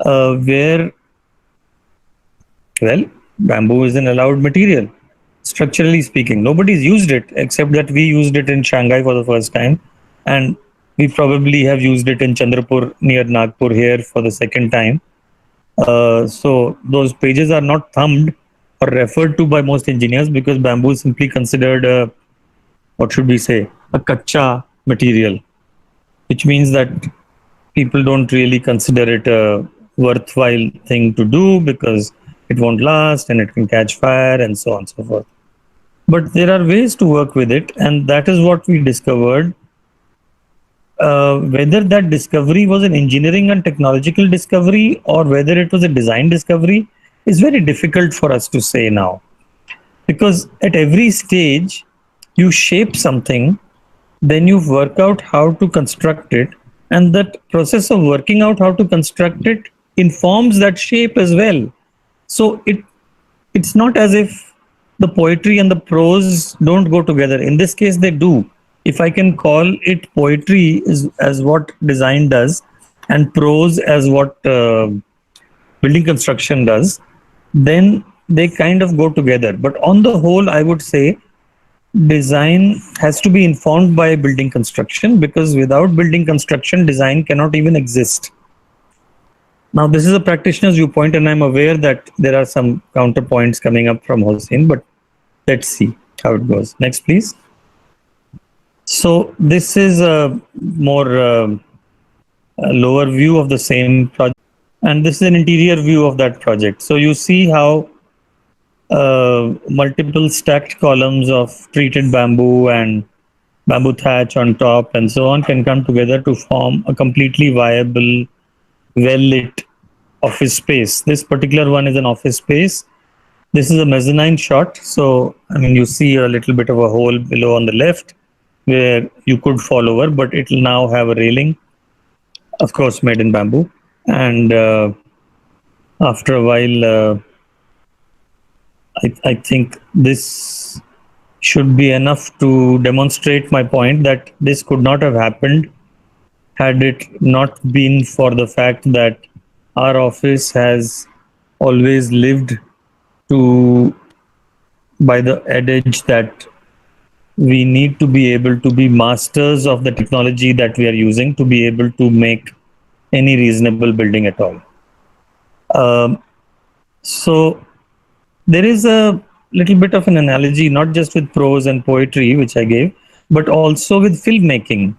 where, well, bamboo is an allowed material, structurally speaking. Nobody's used it except that we used it in Shanghai for the first time, and we probably have used it in Chandrapur near Nagpur here for the second time. So those pages are not thumbed or referred to by most engineers because bamboo is simply considered a, what should we say, a kacha material, which means that people don't really consider it a worthwhile thing to do because it won't last and it can catch fire and so on and so forth. But there are ways to work with it, and that is what we discovered. Whether that discovery was an engineering and technological discovery or whether it was a design discovery is very difficult for us to say now, because at every stage you shape something, then you work out how to construct it, and that process of working out how to construct it informs that shape as well. So it's not as if the poetry and the prose don't go together. In this case they do. If I can call it poetry is as what design does and prose as what building construction does, then they kind of go together. But on the whole, I would say design has to be informed by building construction, because without building construction, design cannot even exist. Now, this is a practitioner's viewpoint, and I'm aware that there are some counterpoints coming up from Hossein, but let's see how it goes. Next, please. So this is a more a lower view of the same project, and this is an interior view of that project. So you see how multiple stacked columns of treated bamboo and bamboo thatch on top and so on can come together to form a completely viable, well lit office space. This particular one is an office space. This is a mezzanine shot. So, I mean, you see a little bit of a hole below on the left where you could fall over, but it will now have a railing, of course, made in bamboo. And after a while, I think this should be enough to demonstrate my point that this could not have happened had it not been for the fact that our office has always lived to by the adage that we need to be able to be masters of the technology that we are using to be able to make any reasonable building at all. So there is a little bit of an analogy, not just with prose and poetry, which I gave, but also with filmmaking.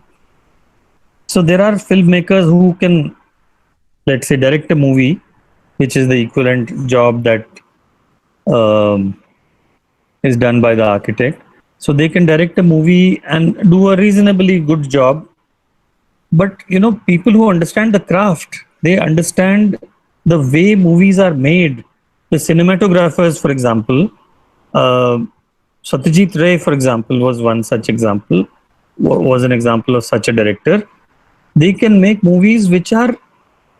So there are filmmakers who can, let's say, direct a movie, which is the equivalent job that is done by the architect. So they can direct a movie and do a reasonably good job. But people who understand the craft, they understand the way movies are made. The cinematographers, for example, Satyajit Ray, for example, was one such example, was an example of such a director. They can make movies which are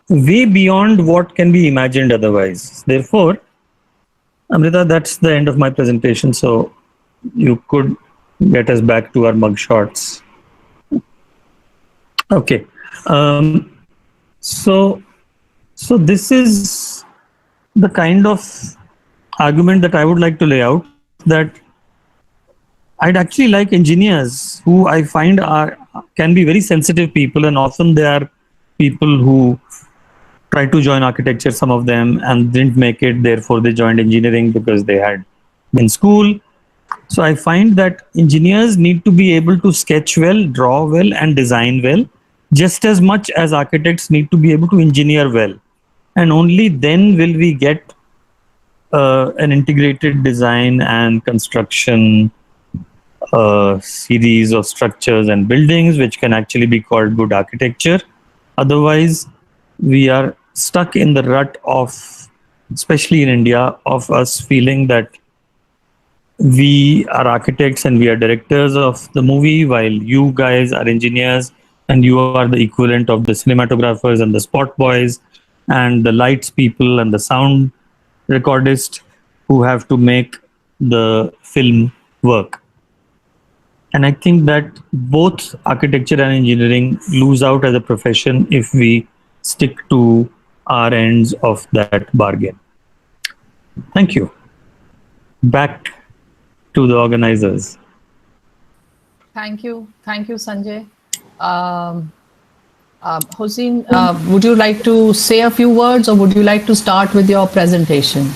way beyond what can be imagined otherwise. Therefore, Amrita, that's the end of my presentation. So you could get us back to our mug shots. Okay. So this is the kind of argument that I would like to lay out, that I'd actually like engineers who I find can be very sensitive people, and often they are people who tried to join architecture, some of them, and didn't make it. Therefore, they joined engineering because they had been school. So I find that engineers need to be able to sketch well, draw well, and design well, just as much as architects need to be able to engineer well. And only then will we get an integrated design and construction series of structures and buildings, which can actually be called good architecture. Otherwise, we are stuck in the rut of, especially in India, of us feeling that we are architects and we are directors of the movie, while you guys are engineers and you are the equivalent of the cinematographers and the spot boys and the lights people and the sound recordist who have to make the film work. And I think that both architecture and engineering lose out as a profession if we stick to our ends of that bargain. Thank you. Back to the organizers. Thank you, Sanjay. Hossein, would you like to say a few words, or would you like to start with your presentation?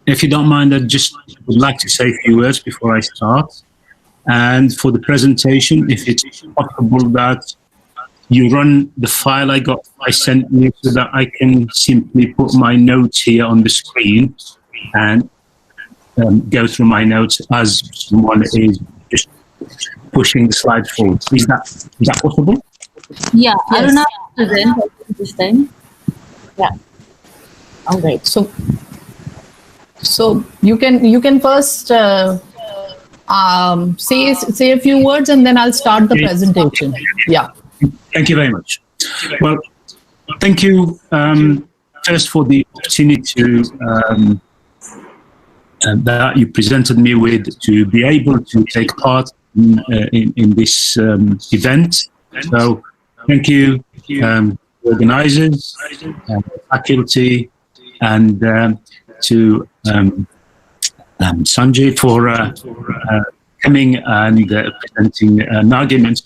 If you don't mind, I just would like to say a few words before I start. And for the presentation, if it's possible that you run the file I sent you so that I can simply put my notes here on the screen and go through my notes as someone is just pushing the slide forward. Is that possible? Yeah, yes. I don't know how to present this time. Yeah. All right. So you can first say a few words, and then I'll start the presentation. Yeah. Thank you very much. Well, thank you first for the opportunity that you presented me with to be able to take part in this event. So thank you, organizers, faculty, and to Sanjay for coming and presenting an argument.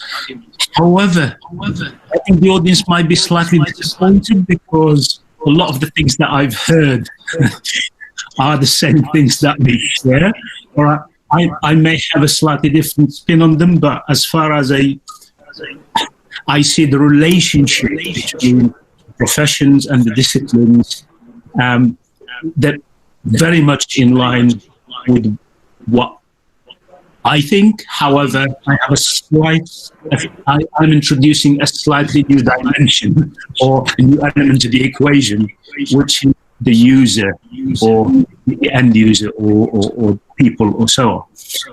However, I think the audience might be slightly disappointed because a lot of the things that I've heard are the same things that we share. Or I may have a slightly different spin on them, but as far as I see the relationship between professions and the disciplines, that very much in line with what I think. However, I have I'm introducing a slightly new dimension or a new element to the equation, which is the user or the end user or people or so on.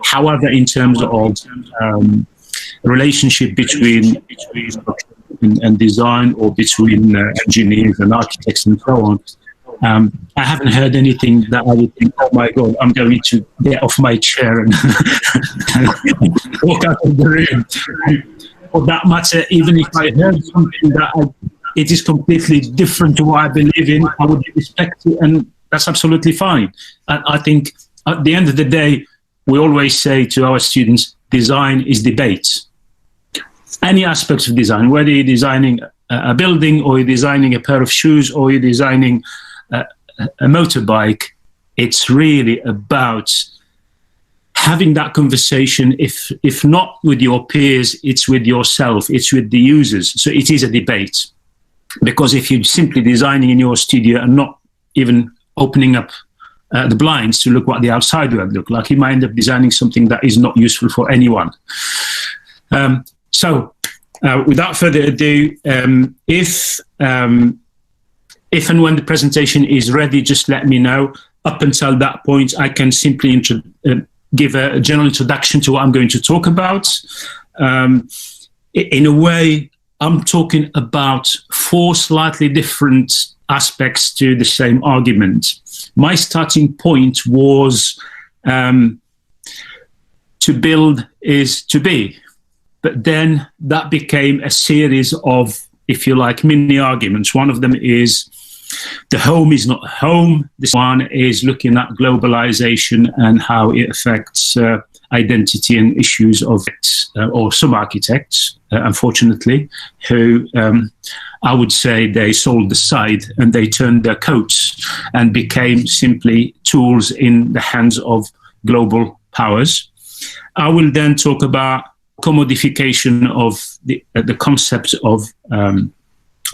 However, in terms of relationship between and design, or between engineers and architects and so on, I haven't heard anything that I would think, oh my God, I'm going to get off my chair and walk out of the room. For that matter, even if I heard something that it is completely different to what I believe in, I would respect it, and that's absolutely fine. And I think at the end of the day, we always say to our students, design is debate. Any aspects of design, whether you're designing a building, or you're designing a pair of shoes, or you're designing a motorbike, it's really about having that conversation, if not with your peers, it's with yourself, it's with the users. So it is a debate. Because if you're simply designing in your studio and not even opening up the blinds to look what the outside would look like, you might end up designing something that is not useful for anyone. So without further ado, if and when the presentation is ready, just let me know. Up until that point, I can simply give a general introduction to what I'm going to talk about. In a way, I'm talking about 4 slightly different aspects to the same argument. My starting point was to build is to be. But then that became a series of, if you like, mini arguments. One of them is the home is not home. This one is looking at globalization and how it affects identity and issues of or some architects, unfortunately, who I would say they sold the side and they turned their coats and became simply tools in the hands of global powers. I will then talk about commodification of the concept of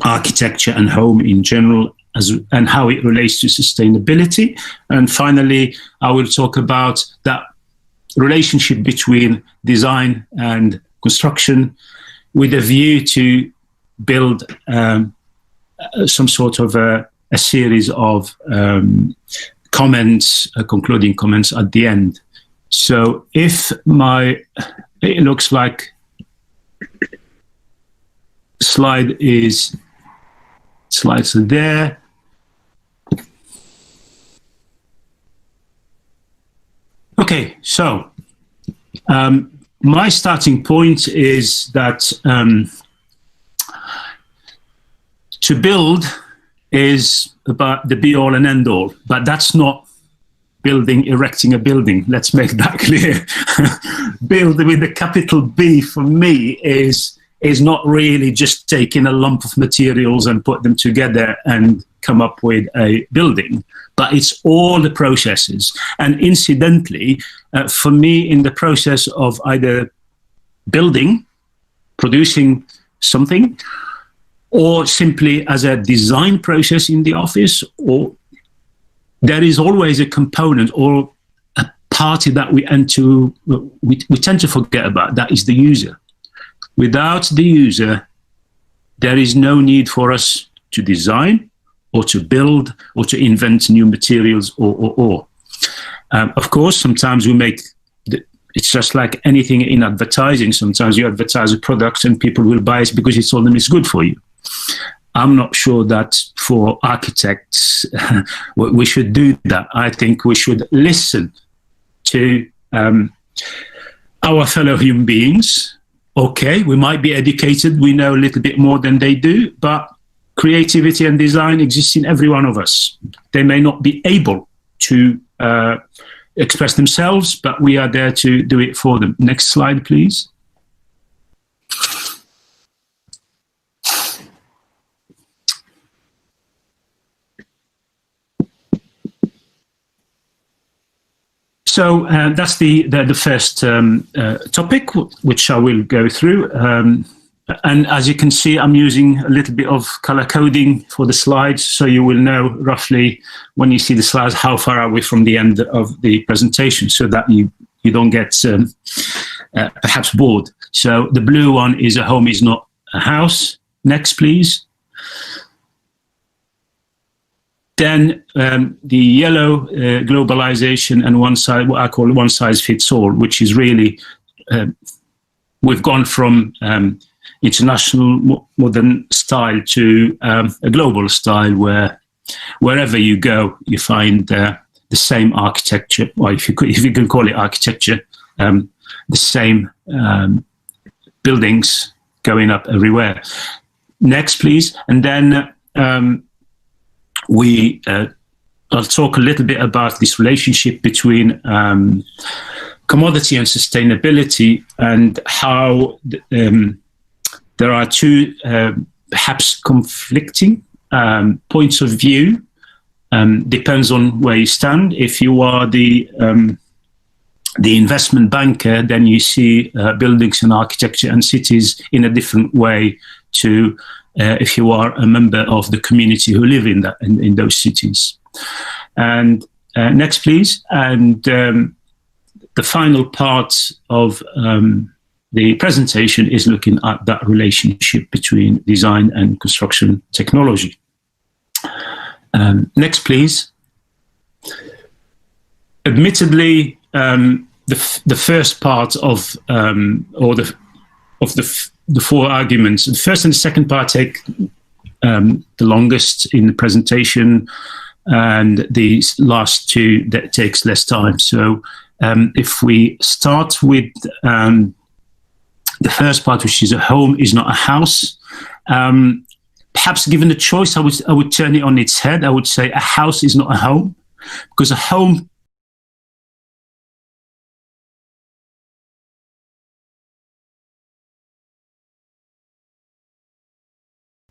architecture and home in general, and how it relates to sustainability. And finally, I will talk about that relationship between design and construction with a view to build some sort of a series of comments, concluding comments at the end. So if it looks like slides are there. Okay, so my starting point is that To build is about the be all and end all, but that's not erecting a building. Let's make that clear. Build with a capital B for me is not really just taking a lump of materials and put them together and come up with a building, but it's all the processes. And incidentally, for me, in the process of either building, producing something, or simply as a design process in the office, or there is always a component or a party that we tend to forget about. That is the user. Without the user, there is no need for us to design or to build or to invent new materials or. Of course, sometimes we make, it's just like anything in advertising. Sometimes you advertise a product and people will buy it because you told them it's good for you. I'm not sure that for architects we should do that. I think we should listen to our fellow human beings. Okay, we might be educated, we know a little bit more than they do, but creativity and design exists in every one of us. They may not be able to express themselves, but we are there to do it for them. Next slide, please. So that's the first topic, which I will go through. And as you can see, I'm using a little bit of color coding for the slides, so you will know roughly when you see the slides how far are we from the end of the presentation, so that you don't get perhaps bored. So the blue one is a home is not a house. Next, please. Then the yellow globalization and one size, what I call one size fits all, which is really, we've gone from international modern style to a global style where wherever you go, you find the same architecture, or if you can call it architecture, the same buildings going up everywhere. Next, please. And then I'll talk a little bit about this relationship between commodity and sustainability, and how there are two perhaps conflicting points of view. Depends on where you stand. If you are the investment banker, then you see buildings and architecture and cities in a different way to if you are a member of the community who live in those cities. And next, please. And the final part of the presentation is looking at that relationship between design and construction technology. Next, please. Admittedly, the first part of the four arguments, the first and the second part take the longest in the presentation, and the last two that takes less time. So if we start with the first part, which is a home is not a house, perhaps given the choice, I would turn it on its head. I would say a house is not a home, because a home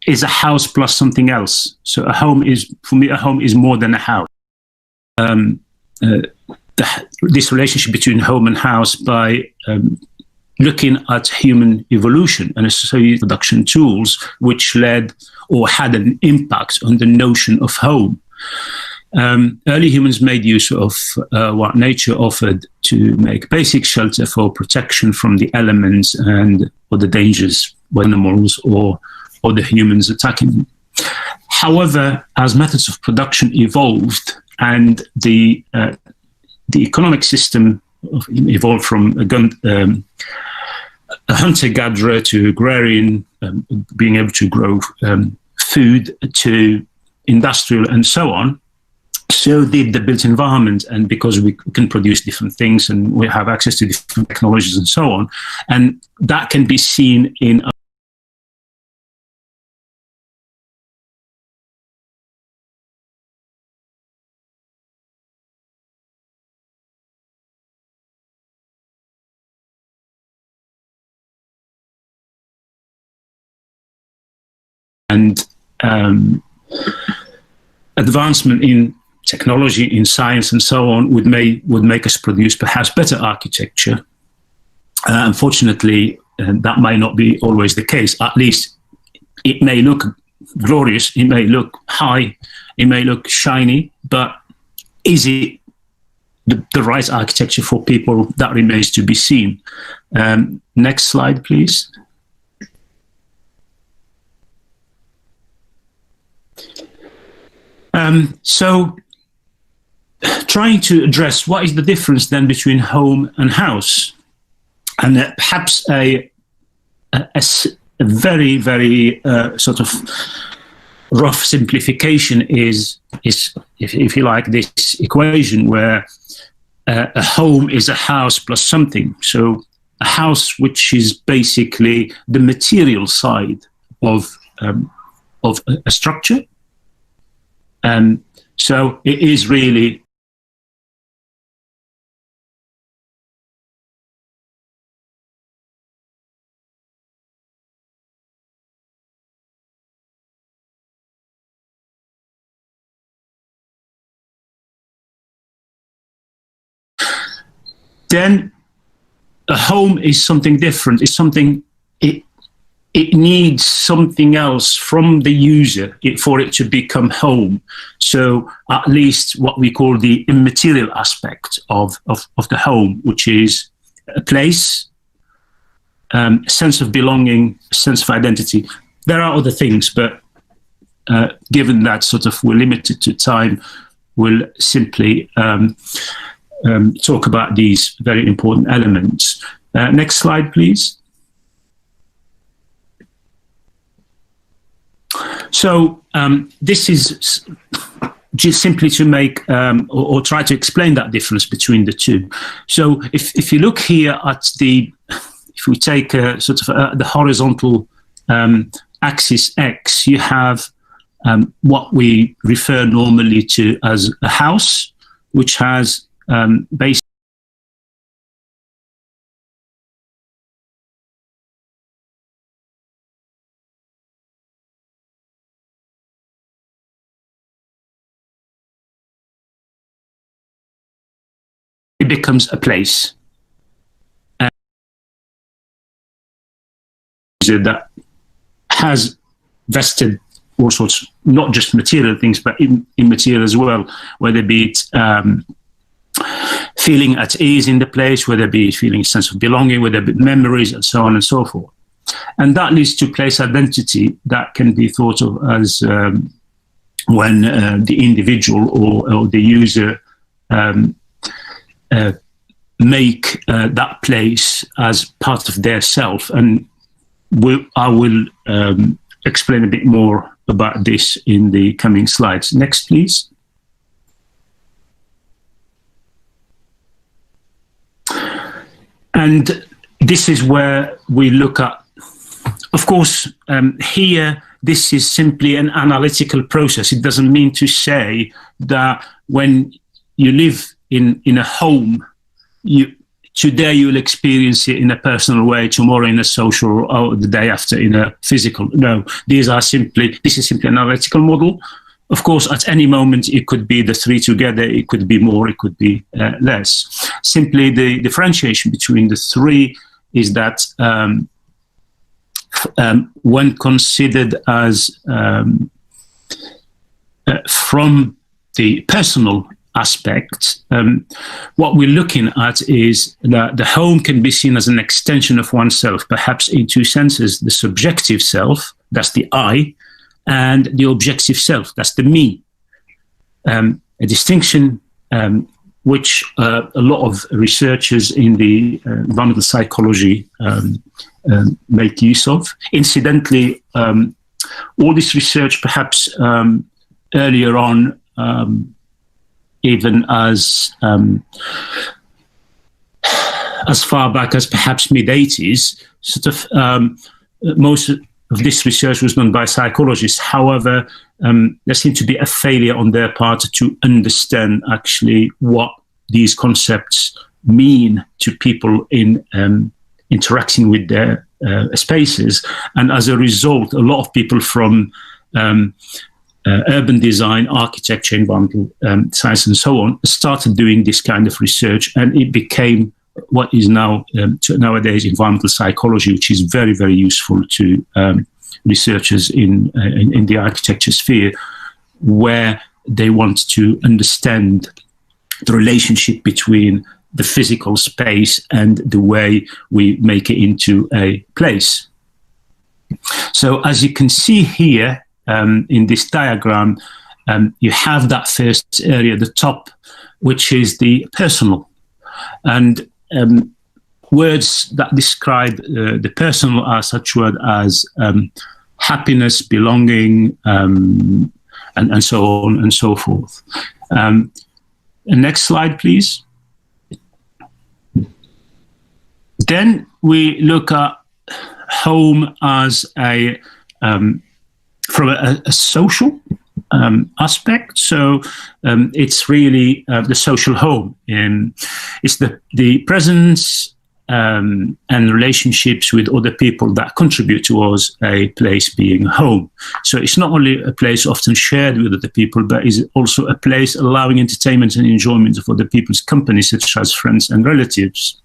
is a house plus something else. So a home is, for me, a home is more than a house. This relationship between home and house, by looking at human evolution and associated production tools, which led or had an impact on the notion of home. Early humans made use of what nature offered to make basic shelter for protection from the elements and or the dangers, whether animals or the humans attacking them. However, as methods of production evolved and the economic system evolved from a hunter-gatherer to agrarian, being able to grow food, to industrial and so on, so did the built environment. And because we can produce different things and we have access to different technologies and so on, and that can be seen in and advancement in technology, in science, and so on would make us produce perhaps better architecture. Unfortunately, that might not be always the case. At least it may look glorious, it may look high, it may look shiny, but is it the right architecture for people? That remains to be seen. Next slide, please. So trying to address what is the difference then between home and house, and perhaps a very, very sort of rough simplification is if you like, this equation where a home is a house plus something. So a house, which is basically the material side of a structure. So it is really then a home is something different. It's something, it needs something else from the user for it to become home. So at least what we call the immaterial aspect of the home, which is a place, a sense of belonging, a sense of identity. There are other things, but given that sort of we're limited to time, we'll simply talk about these very important elements. Next slide, please. So this is just simply to make or try to explain that difference between the two. So if you look here at if we take sort of the horizontal axis X, you have what we refer normally to as a house, which has basically it becomes a place. And that has vested all sorts, not just material things, but immaterial as well, whether be it feeling at ease in the place, whether it be feeling a sense of belonging, whether it be memories, and so on and so forth. And that leads to place identity that can be thought of as when the individual or the user make that place as part of their self. And I will explain a bit more about this in the coming slides. Next, please. And this is where we look at, of course, here, this is simply an analytical process. It doesn't mean to say that when you live in a home, today you'll experience it in a personal way, tomorrow in a social, or the day after in a physical. No, this is simply an analytical model. Of course, at any moment, it could be the three together, it could be more, it could be less. Simply the differentiation between the three is that when considered as from the personal aspect, what we're looking at is that the home can be seen as an extension of oneself, perhaps in two senses: the subjective self, that's the I, and the objective self, that's the me. A distinction which a lot of researchers in the environmental psychology make use of. Incidentally, all this research, perhaps earlier on, even as far back as perhaps mid-80s, sort of most of this research was done by psychologists. However, there seemed to be a failure on their part to understand actually what these concepts mean to people in interacting with their spaces. And as a result, a lot of people from urban design, architecture, environmental science, and so on started doing this kind of research, and it became what is now nowadays environmental psychology, which is very, very useful to researchers in the architecture sphere, where they want to understand the relationship between the physical space and the way we make it into a place. So as you can see here in this diagram, you have that first area at the top, which is the personal. And words that describe the personal are such words as happiness, belonging, and so on and so forth. Next slide, please. Then we look at home as from a social aspect. So it's really the social home. It's the presence and relationships with other people that contribute towards a place being home. So it's not only a place often shared with other people, but is also a place allowing entertainment and enjoyment of other people's company, such as friends and relatives.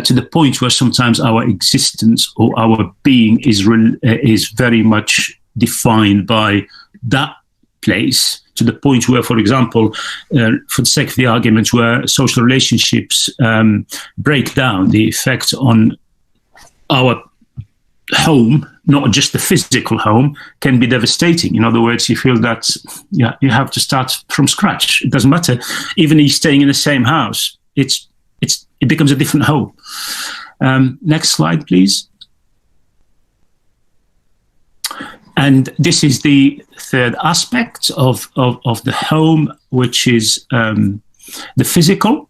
To the point where sometimes our existence or our being is very much defined by that place, to the point where, for example, for the sake of the argument, where social relationships break down, the effect on our home, not just the physical home, can be devastating. In other words, you feel that you have to start from scratch. It doesn't matter. Even if you're staying in the same house, it becomes a different home. Next slide, please. And this is the third aspect of the home, which is the physical.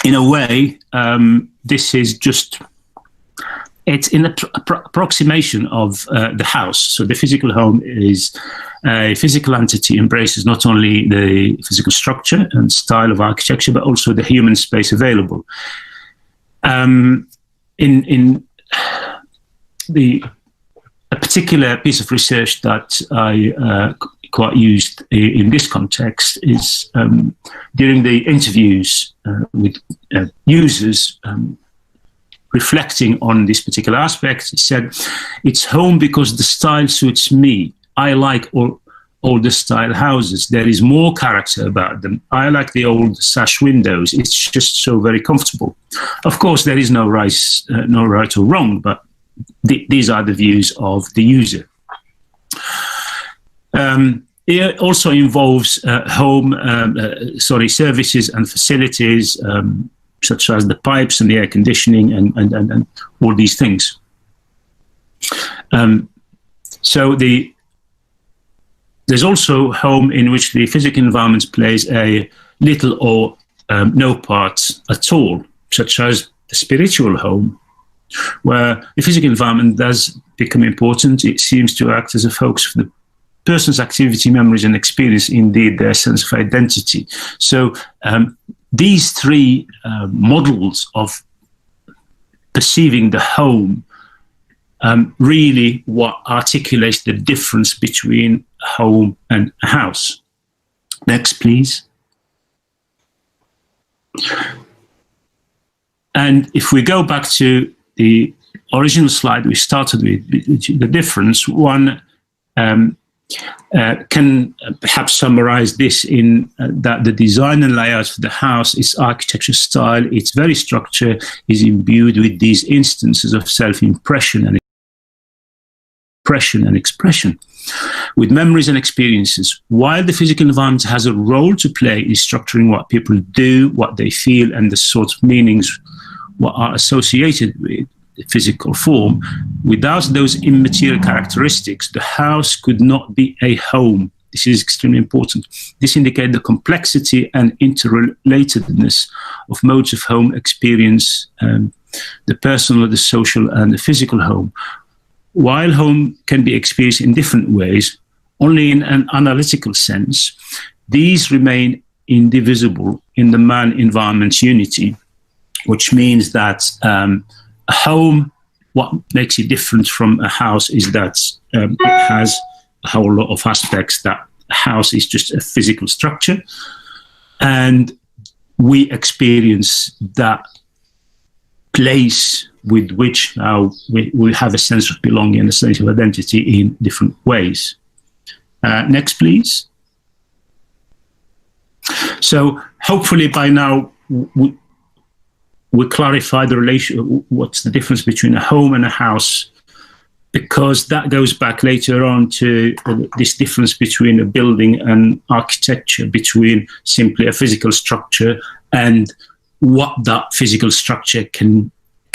In a way, this is just, it's in approximation of the house. So the physical home is a physical entity, embraces not only the physical structure and style of architecture, but also the human space available. A particular piece of research that I quite used in this context is during the interviews with users reflecting on this particular aspect. He said, "It's home because the style suits me. I like older style houses. There is more character about them. I like the old sash windows. It's just so very comfortable." Of course, there is no right or wrong, but these are the views of the user. It also involves services and facilities, such as the pipes and the air conditioning and all these things. There's also home in which the physical environment plays a little or no part at all, such as the spiritual home, where the physical environment does become important. It seems to act as a focus for the person's activity, memories, and experience, indeed their sense of identity. So these three models of perceiving the home really what articulates the difference between home and a house. Next, please. And if we go back to the original slide we started with, the difference, one can perhaps summarize this in that the design and layout of the house, its architecture style, its very structure is imbued with these instances of self-impression and expression, with memories and experiences. While the physical environment has a role to play in structuring what people do, what they feel, and the sort of meanings what are associated with the physical form, without those immaterial characteristics, the house could not be a home. This is extremely important. This indicates the complexity and interrelatedness of modes of home experience, the personal, the social, and the physical home. While home can be experienced in different ways, only in an analytical sense, these remain indivisible in the man-environment unity, which means that a home, what makes it different from a house is that it has a whole lot of aspects. That a house is just a physical structure, and we experience that place with which we have a sense of belonging and a sense of identity in different ways. Next, please. So hopefully by now we clarify the relation, what's the difference between a home and a house, because that goes back later on to this difference between a building and architecture, between simply a physical structure and what that physical structure can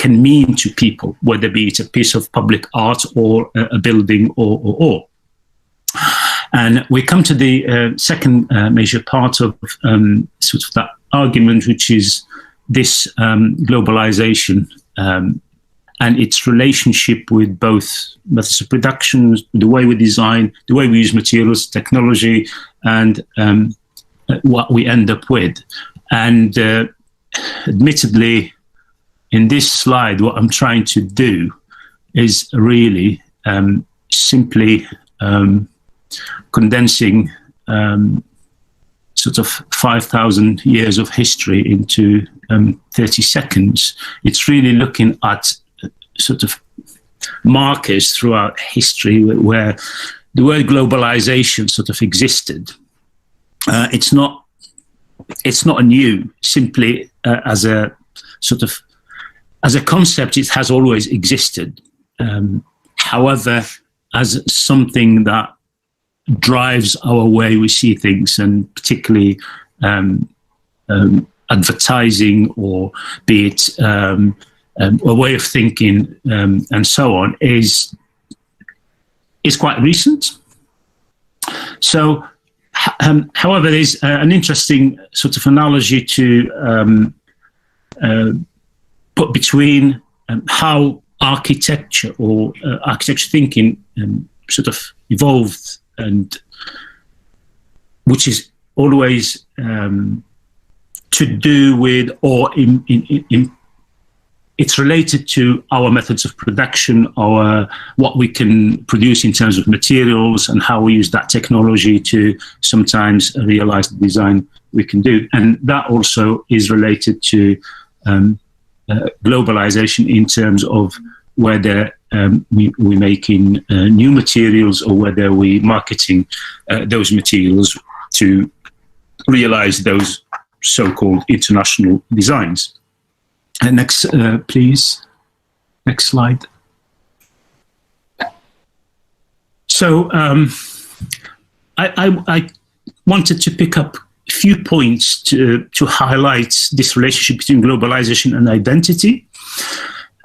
mean to people, whether be it a piece of public art or a building or. And we come to the second major part of sort of that argument, which is this globalization and its relationship with both methods of production, the way we design, the way we use materials, technology, and what we end up with. And admittedly, in this slide, what I'm trying to do is really simply condensing sort of 5,000 years of history into 30 seconds. It's really looking at sort of markers throughout history where the word globalization sort of existed. It's not new. Simply as a sort of as a concept, it has always existed. However, as something that drives our way we see things, and particularly advertising, or be it a way of thinking, and so on, is quite recent. So, however, there's an interesting sort of analogy to put between how architecture or architecture thinking sort of evolved, and which is always to do with, or it's related to our methods of production, what we can produce in terms of materials, and how we use that technology to sometimes realize the design we can do. And that also is related to globalization in terms of whether we're making new materials, or whether we're marketing those materials to realize those so-called international designs. And next, please. Next slide. So I wanted to pick up a few points to highlight this relationship between globalization and identity.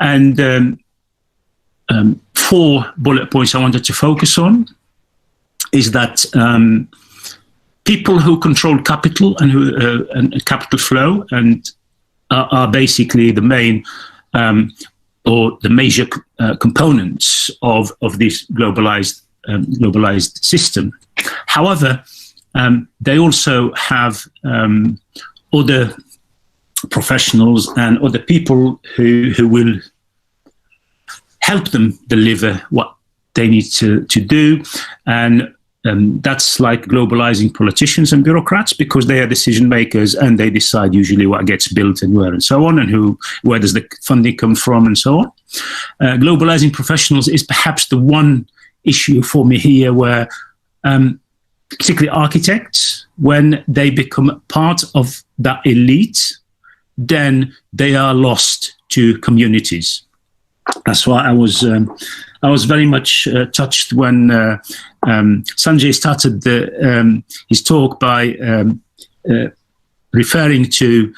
And 4 bullet points I wanted to focus on is that people who control capital and capital flow and are basically the main or the major components of this globalized system. However, they also have other professionals and other people who will help them deliver what they need to do. And that's like globalizing politicians and bureaucrats, because they are decision makers and they decide usually what gets built and where and so on, and where does the funding come from and so on. Globalizing professionals is perhaps the one issue for me here where particularly architects, when they become part of that elite, then they are lost to communities. That's why I was very much touched when Sanjay started his talk by referring to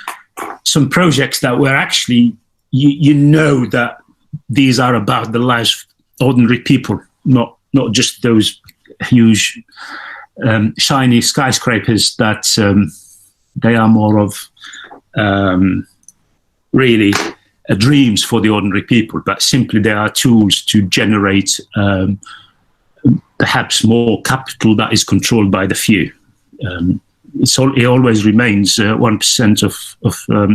some projects that were actually, you know, that these are about the lives of ordinary people, not just those huge shiny skyscrapers, that they are more of really dreams for the ordinary people, but simply they are tools to generate perhaps more capital that is controlled by the few. it always remains 1% of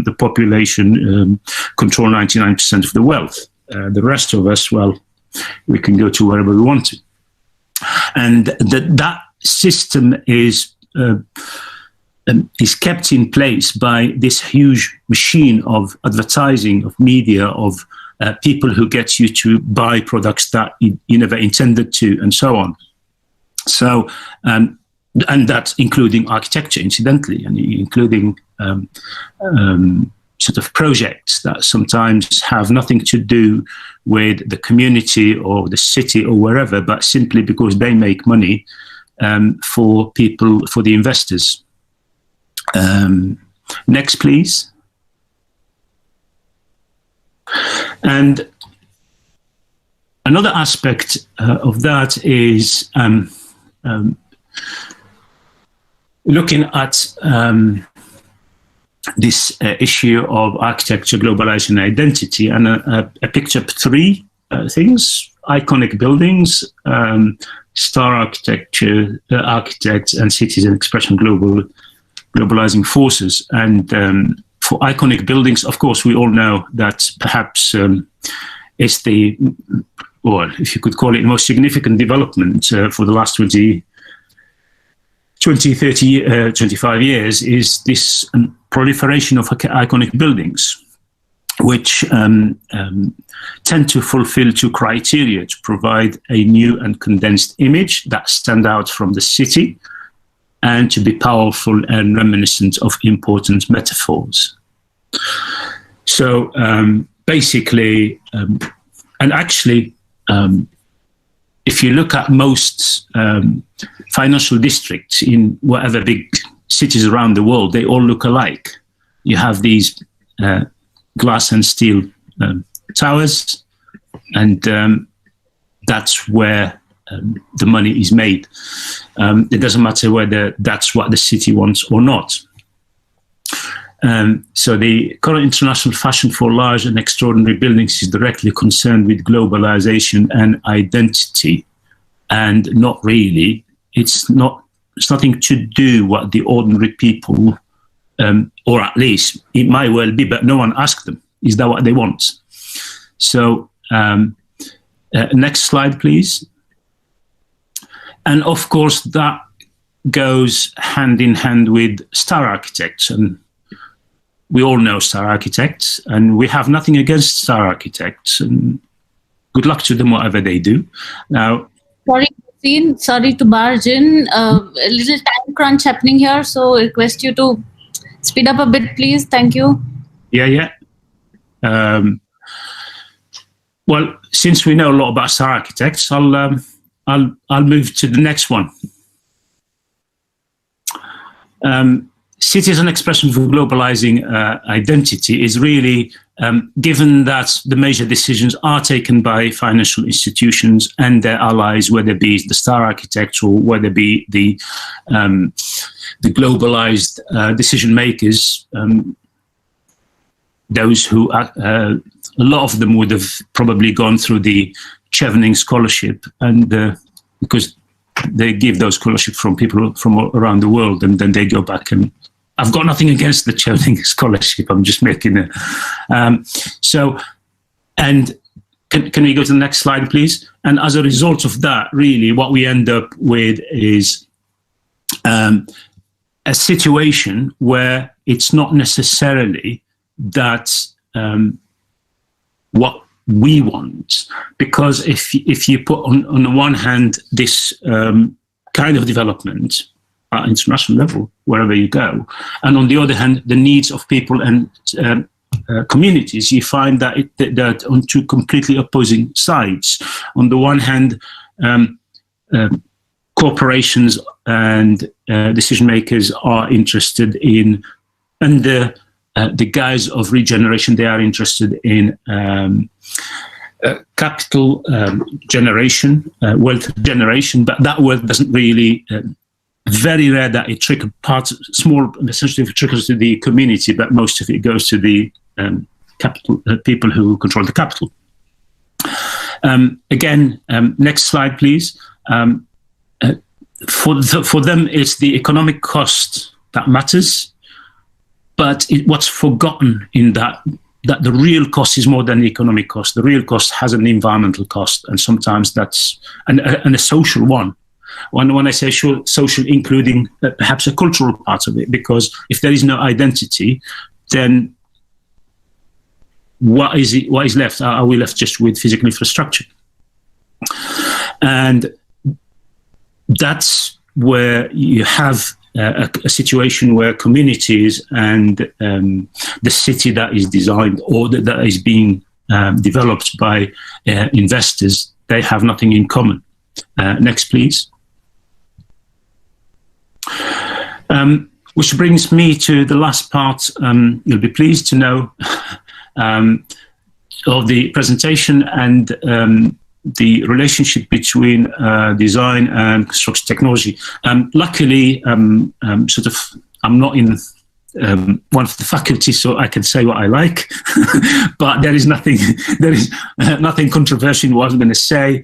the population control 99% of the wealth. The rest of us, well, we can go to wherever we want to. And that system is kept in place by this huge machine of advertising, of media, of people who get you to buy products that you never intended to, and so on. So, and that's including architecture, incidentally, and including sort of projects that sometimes have nothing to do with the community or the city or wherever, but simply because they make money for people, for the investors. Next, please. And another aspect of that is looking at this issue of architecture, globalization, and identity, and I picked up three things: iconic buildings, star architecture, architects, and cities and expression globalizing forces. And for iconic buildings, of course, we all know that perhaps it's the, or if you could call it, the most significant development for the last 20, 30, 25 years is this proliferation of iconic buildings, which tend to fulfill two criteria: to provide a new and condensed image that stand out from the city, and to be powerful and reminiscent of important metaphors. So basically, and actually, if you look at most financial districts in whatever big cities around the world, they all look alike. You have these glass and steel towers, and that's where the money is made. It doesn't matter whether that's what the city wants or not. So the current international fashion for large and extraordinary buildings is directly concerned with globalization and identity, and not really. It's nothing to do what the ordinary people, or at least it might well be, but no one asked them, is that what they want? So next slide, please. And of course, that goes hand in hand with star architects. And we all know star architects, and we have nothing against star architects. And good luck to them, whatever they do. Now, sorry to barge in. A little time crunch happening here, so I request you to speed up a bit, please. Thank you. Yeah. Well, since we know a lot about star architects, I'll move to the next one. City as an expression for globalizing identity is really, given that the major decisions are taken by financial institutions and their allies, whether it be the star architects or whether it be the globalized decision makers, those who, a lot of them would have probably gone through the Chevening Scholarship, and because they give those scholarships from people from around the world, and then they go back. And I've got nothing against the Chevening Scholarship. I'm just making it. So, and can we go to the next slide, please? And as a result of that, really, what we end up with is a situation where it's not necessarily that what we want, because if you put on the one hand this kind of development at international level, wherever you go, and on the other hand the needs of people and communities, you find that that on two completely opposing sides. On the one hand, corporations and decision makers are interested in, under the guise of regeneration, they are interested in capital generation, wealth generation, but that wealth doesn't really, very rare that it trickles, small, essentially it trickles to the community, but most of it goes to the capital, people who control the capital. Again, next slide, please. For them, it's the economic cost that matters. But what's forgotten in that the real cost is more than the economic cost. The real cost has an environmental cost, and sometimes that's and a social one. When I say social, including perhaps a cultural part of it, because if there is no identity, then what is left? Are we left just with physical infrastructure? And that's where you have a situation where communities and the city that is designed or that is being developed by investors, they have nothing in common. Next, please. Which brings me to the last part. You'll be pleased to know of the presentation and the relationship between design and construction technology. Luckily, I'm not in one of the faculties, so I can say what I like. But there is nothing controversial in what I was going to say.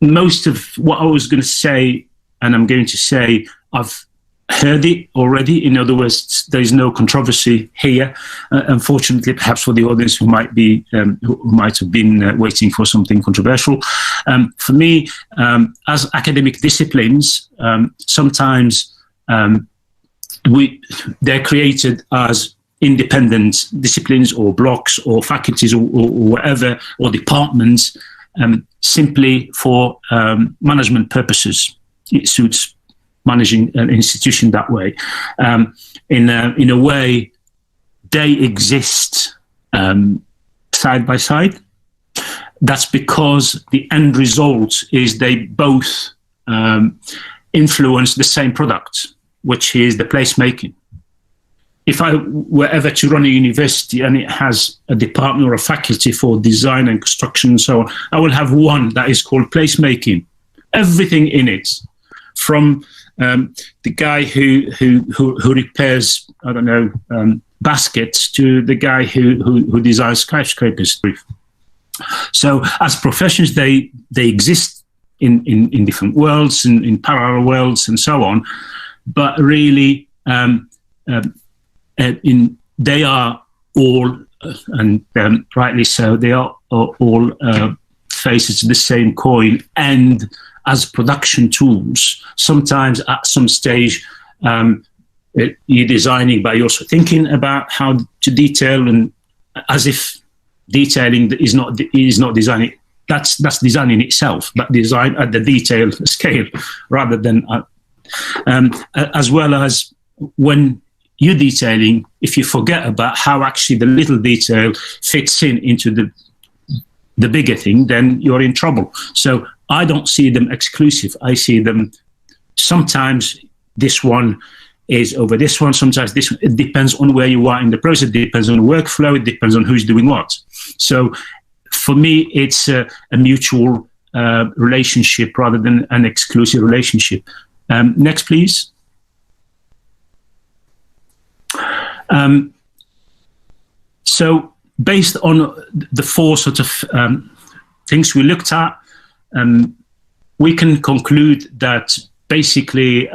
Most of what I was going to say, and I'm going to say, I've heard it already. In other words, there is no controversy here. Unfortunately, perhaps for the audience who might have been waiting for something controversial. For me, as academic disciplines, sometimes they're created as independent disciplines or blocks or faculties or whatever, or departments, simply for management purposes. It suits managing an institution that way. In a way, they exist side by side. That's because the end result is they both influence the same product, which is the placemaking. If I were ever to run a university and it has a department or a faculty for design and construction and so on, I will have one that is called placemaking. Everything in it, from the guy who repairs, I don't know, baskets, to the guy who designs skyscrapers. So as professions, they exist in different worlds, in parallel worlds, and so on. But really, they are all, and rightly so, they are all faces of the same coin. And as production tools, sometimes at some stage, you're designing, but you're also thinking about how to detail, and as if detailing is not designing. That's designing itself, but design at the detail scale rather than as well as when you're detailing, if you forget about how actually the little detail fits into the bigger thing, then you're in trouble. So I don't see them exclusive. I see them sometimes this one is over this one, sometimes this one. It depends on where you are in the process, it depends on the workflow, it depends on who's doing what. So for me, it's a mutual relationship rather than an exclusive relationship. Next, please. So based on the four sort of things we looked at, we can conclude that basically,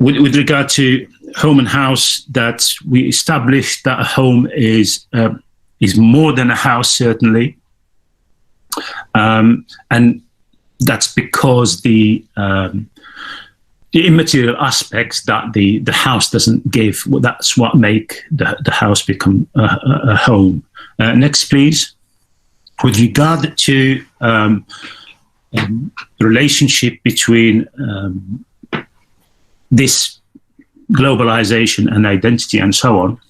with regard to home and house, that we established that a home is more than a house, certainly, and that's because the immaterial aspects that the house doesn't give, well, that's what make the house become a home. Next, please. With regard to the relationship between this globalization and identity and so on,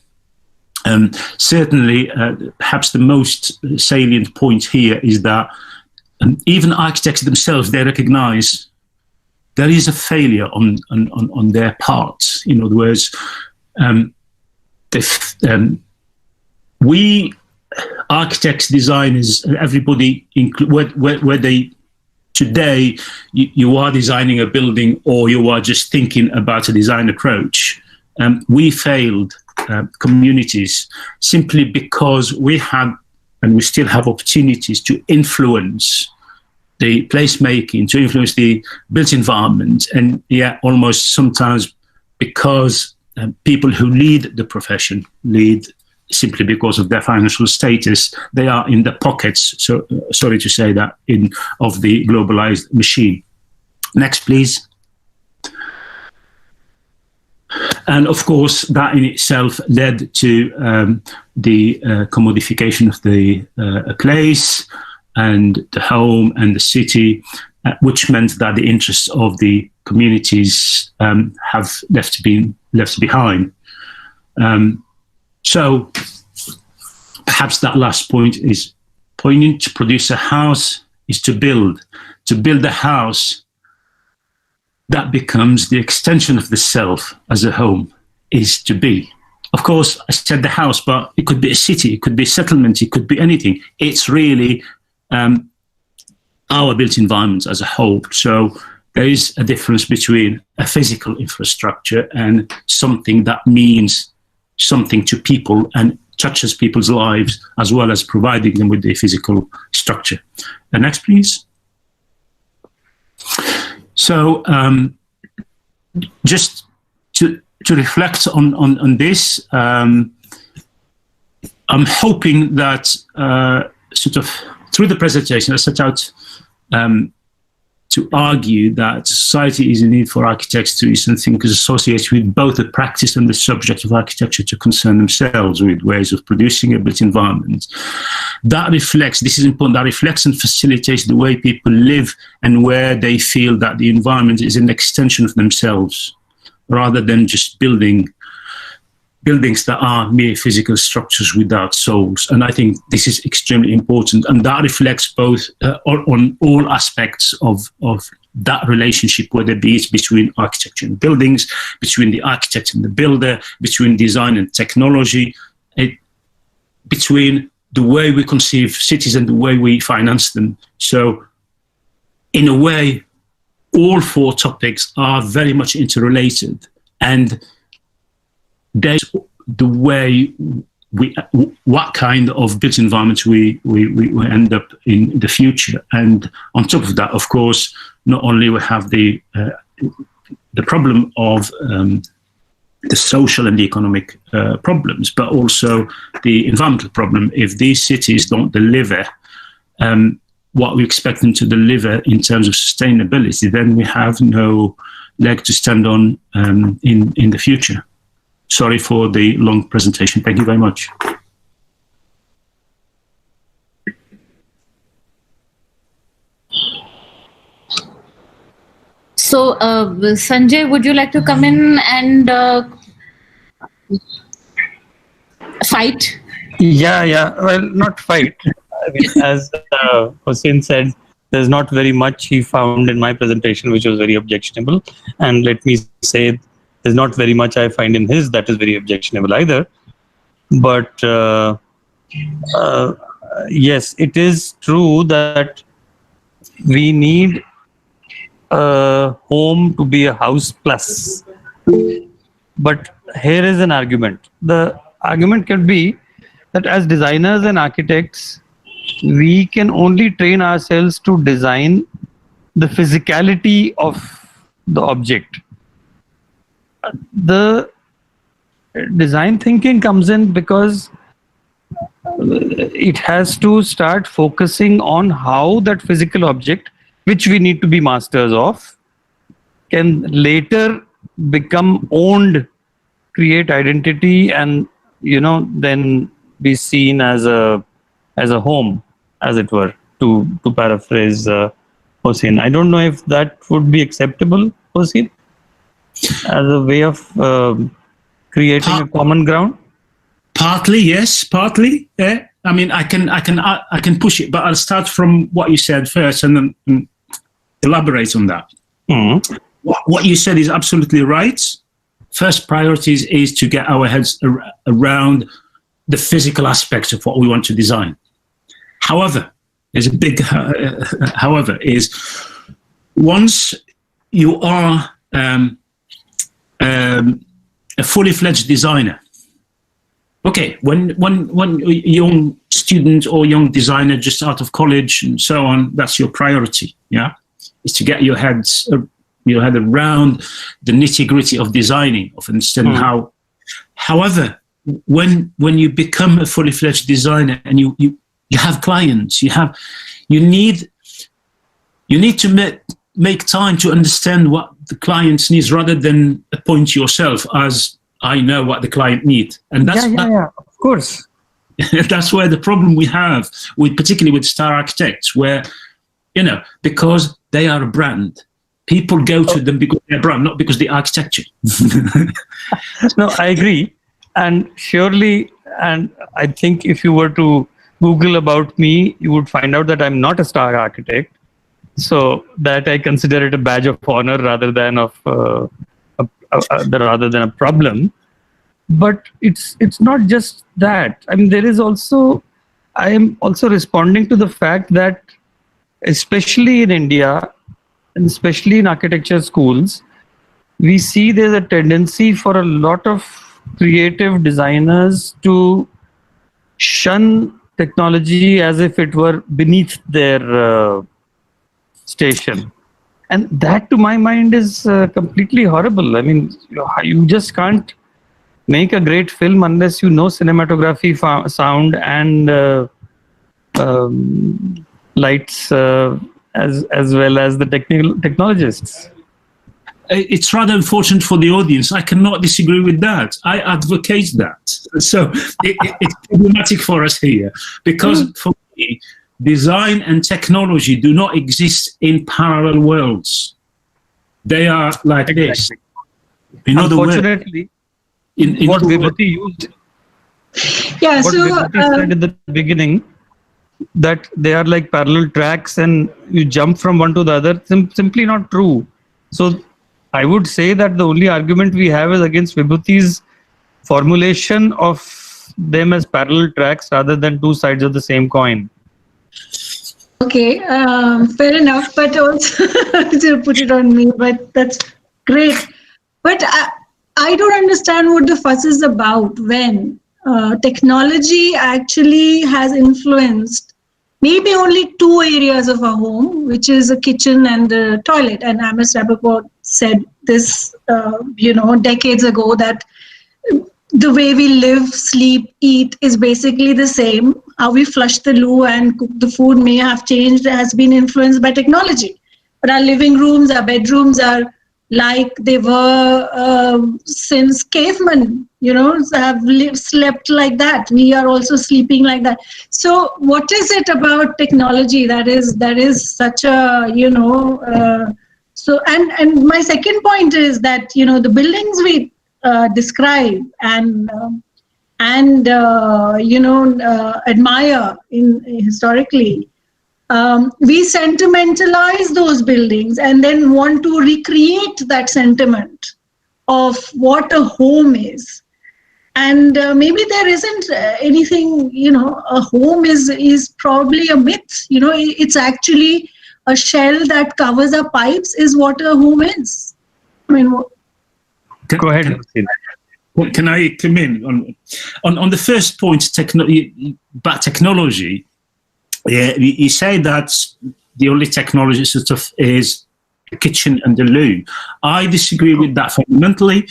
certainly perhaps the most salient point here is that even architects themselves, they recognize there is a failure on their part. In other words, we architects, designers, everybody, where they today you are designing a building or you are just thinking about a design approach. We failed communities simply because we had and we still have opportunities to influence the placemaking, to influence the built environment, and almost sometimes because people who lead the profession lead simply because of their financial status, they are in the pockets. So sorry to say that of the globalized machine. Next, please. And of course, that in itself led to the commodification of the place and the home and the city, which meant that the interests of the communities have left behind. So perhaps that last point is poignant. To produce a house is to build. To build a house that becomes the extension of the self as a home is to be. Of course, I said the house, but it could be a city, it could be a settlement, it could be anything. It's really our built environment as a whole. So there is a difference between a physical infrastructure and something that means something to people and touches people's lives, as well as providing them with the physical structure. Next, please. So just to reflect on this, I'm hoping that sort of through the presentation I set out to argue that society is in need for architects, trees and thinkers associated with both the practice and the subject of architecture to concern themselves with ways of producing a built environment. That reflects, this is important, that reflects and facilitates the way people live and where they feel that the environment is an extension of themselves, rather than just buildings that are mere physical structures without souls. And I think this is extremely important. And that reflects both on all aspects of that relationship, whether it be between architecture and buildings, between the architect and the builder, between design and technology, between the way we conceive cities and the way we finance them. So in a way, all four topics are very much interrelated, and there's the way what kind of built environment we end up in the future. And on top of that, of course, not only we have the problem of the social and the economic problems, but also the environmental problem. If these cities don't deliver what we expect them to deliver in terms of sustainability, then we have no leg to stand on in the future. Sorry for the long presentation. Thank you very much. So, Sanjay, would you like to come in and fight? Yeah. Well, not fight. I mean, as Hussein said, there's not very much he found in my presentation which was very objectionable. And let me say, there's not very much I find in his that is very objectionable either. But yes, it is true that we need a home to be a house plus. But here is an argument. The argument can be that as designers and architects, we can only train ourselves to design the physicality of the object. The design thinking comes in because it has to start focusing on how that physical object, which we need to be masters of, can later become owned, create identity, and then be seen as a home, as it were, to paraphrase Hossein. I don't know if that would be acceptable, Hossein, as a way of creating a common ground. Partly, yes. Partly, yeah. I mean, I can push it, but I'll start from what you said first and then elaborate on that. Mm-hmm. What you said is absolutely right. First priority is to get our heads around the physical aspects of what we want to design. However, there's a big however, is once you are a fully fledged designer, okay, when a young student or young designer just out of college and so on, that's your priority, yeah, is to get your head around the nitty gritty of designing, of understanding how. However, when you become a fully fledged designer and you have clients, you need to make time to understand what the client needs rather than appoint yourself as I know what the client needs. And that's of course. That's where the problem we have particularly with star architects, where, because they are a brand. People go to them because they're brand, not because the architecture. No, I agree. And surely, and I think if you were to Google about me, you would find out that I'm not a star architect. So that I consider it a badge of honor rather than a problem. But it's not just that. I mean, I am also responding to the fact that, especially in India, and especially in architecture schools, we see there's a tendency for a lot of creative designers to shun technology as if it were beneath their station. And that, to my mind, is completely horrible. I mean, you just can't make a great film unless you know cinematography, sound, and lights, as well as the technologists. It's rather unfortunate for the audience. I cannot disagree with that. I advocate that. So it's problematic for us here, because for me, design and technology do not exist in parallel worlds. They are like this. Unfortunately, what Vibhuti used. Yeah, what Vibhuti said in the beginning, that they are like parallel tracks and you jump from one to the other, simply not true. So I would say that the only argument we have is against Vibhuti's formulation of them as parallel tracks rather than two sides of the same coin. Okay, fair enough, but also to put it on me, but that's great. But I don't understand what the fuss is about when technology actually has influenced maybe only two areas of our home, which is a kitchen and the toilet. And Amos Rappaport said this, decades ago, that the way we live, sleep, eat is basically the same. How we flush the loo and cook the food may have changed, has been influenced by technology. But our living rooms, our bedrooms are like they were since cavemen, have slept like that. We are also sleeping like that. So what is it about technology that is such a, so, and my second point is that, the buildings we describe and admire historically, we sentimentalize those buildings and then want to recreate that sentiment of what a home is. And maybe there isn't anything, a home is probably a myth. It's actually a shell that covers our pipes is what a home is. I mean, go ahead. Can I come in on the first point, about technology? Yeah, you say that the only technology sort of is the kitchen and the loo. I disagree with that fundamentally.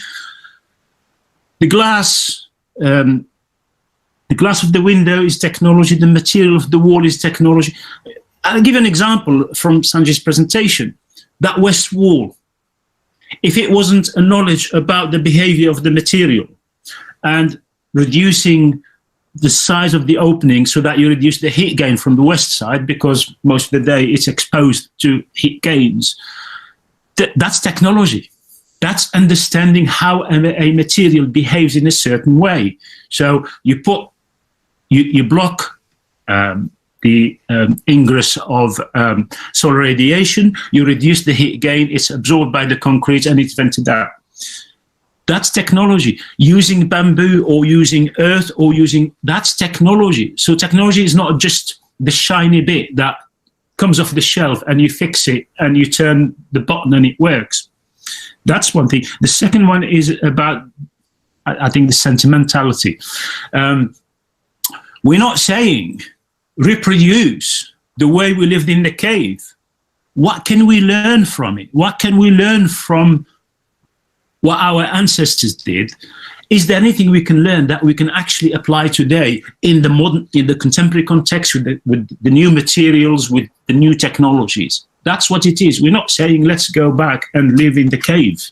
The glass of the window is technology. The material of the wall is technology. I'll give an example from Sanjay's presentation. That west wall, if it wasn't a knowledge about the behavior of the material and reducing the size of the opening so that you reduce the heat gain from the west side, because most of the day it's exposed to heat gains, that's technology. That's understanding how a material behaves in a certain way. So you block the ingress of solar radiation, you reduce the heat gain, it's absorbed by the concrete and it's vented out. That's technology. Using bamboo or using earth that's technology. So technology is not just the shiny bit that comes off the shelf and you fix it and you turn the button and it works. That's one thing. The second one is about I think the sentimentality. We're not saying reproduce the way we lived in the cave. What can we learn from it? What can we learn from what our ancestors did? Is there anything we can learn that we can actually apply today in the contemporary context with the new materials, with the new technologies? That's what it is. We're not saying let's go back and live in the cave.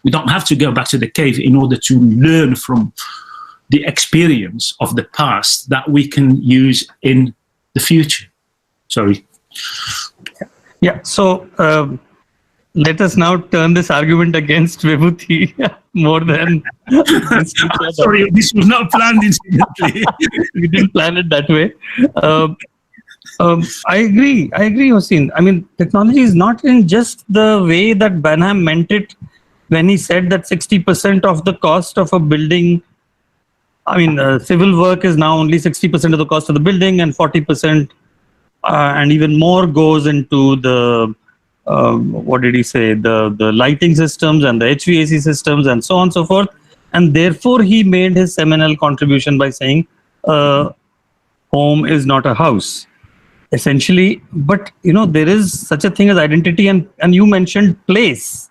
We don't have to go back to the cave in order to learn from the experience of the past that we can use in the future. Sorry. Yeah. So let us now turn this argument against Vibhuti more than. Sorry, this was not planned incidentally. We didn't plan it that way. I agree, Hossein. I mean, technology is not in just the way that Benham meant it when he said that 60% of the cost of a building, civil work is now only 60% of the cost of the building, and 40% and even more goes into the, what did he say, the lighting systems and the HVAC systems and so on and so forth. And therefore, he made his seminal contribution by saying, home is not a house. Essentially, but there is such a thing as identity, and you mentioned place.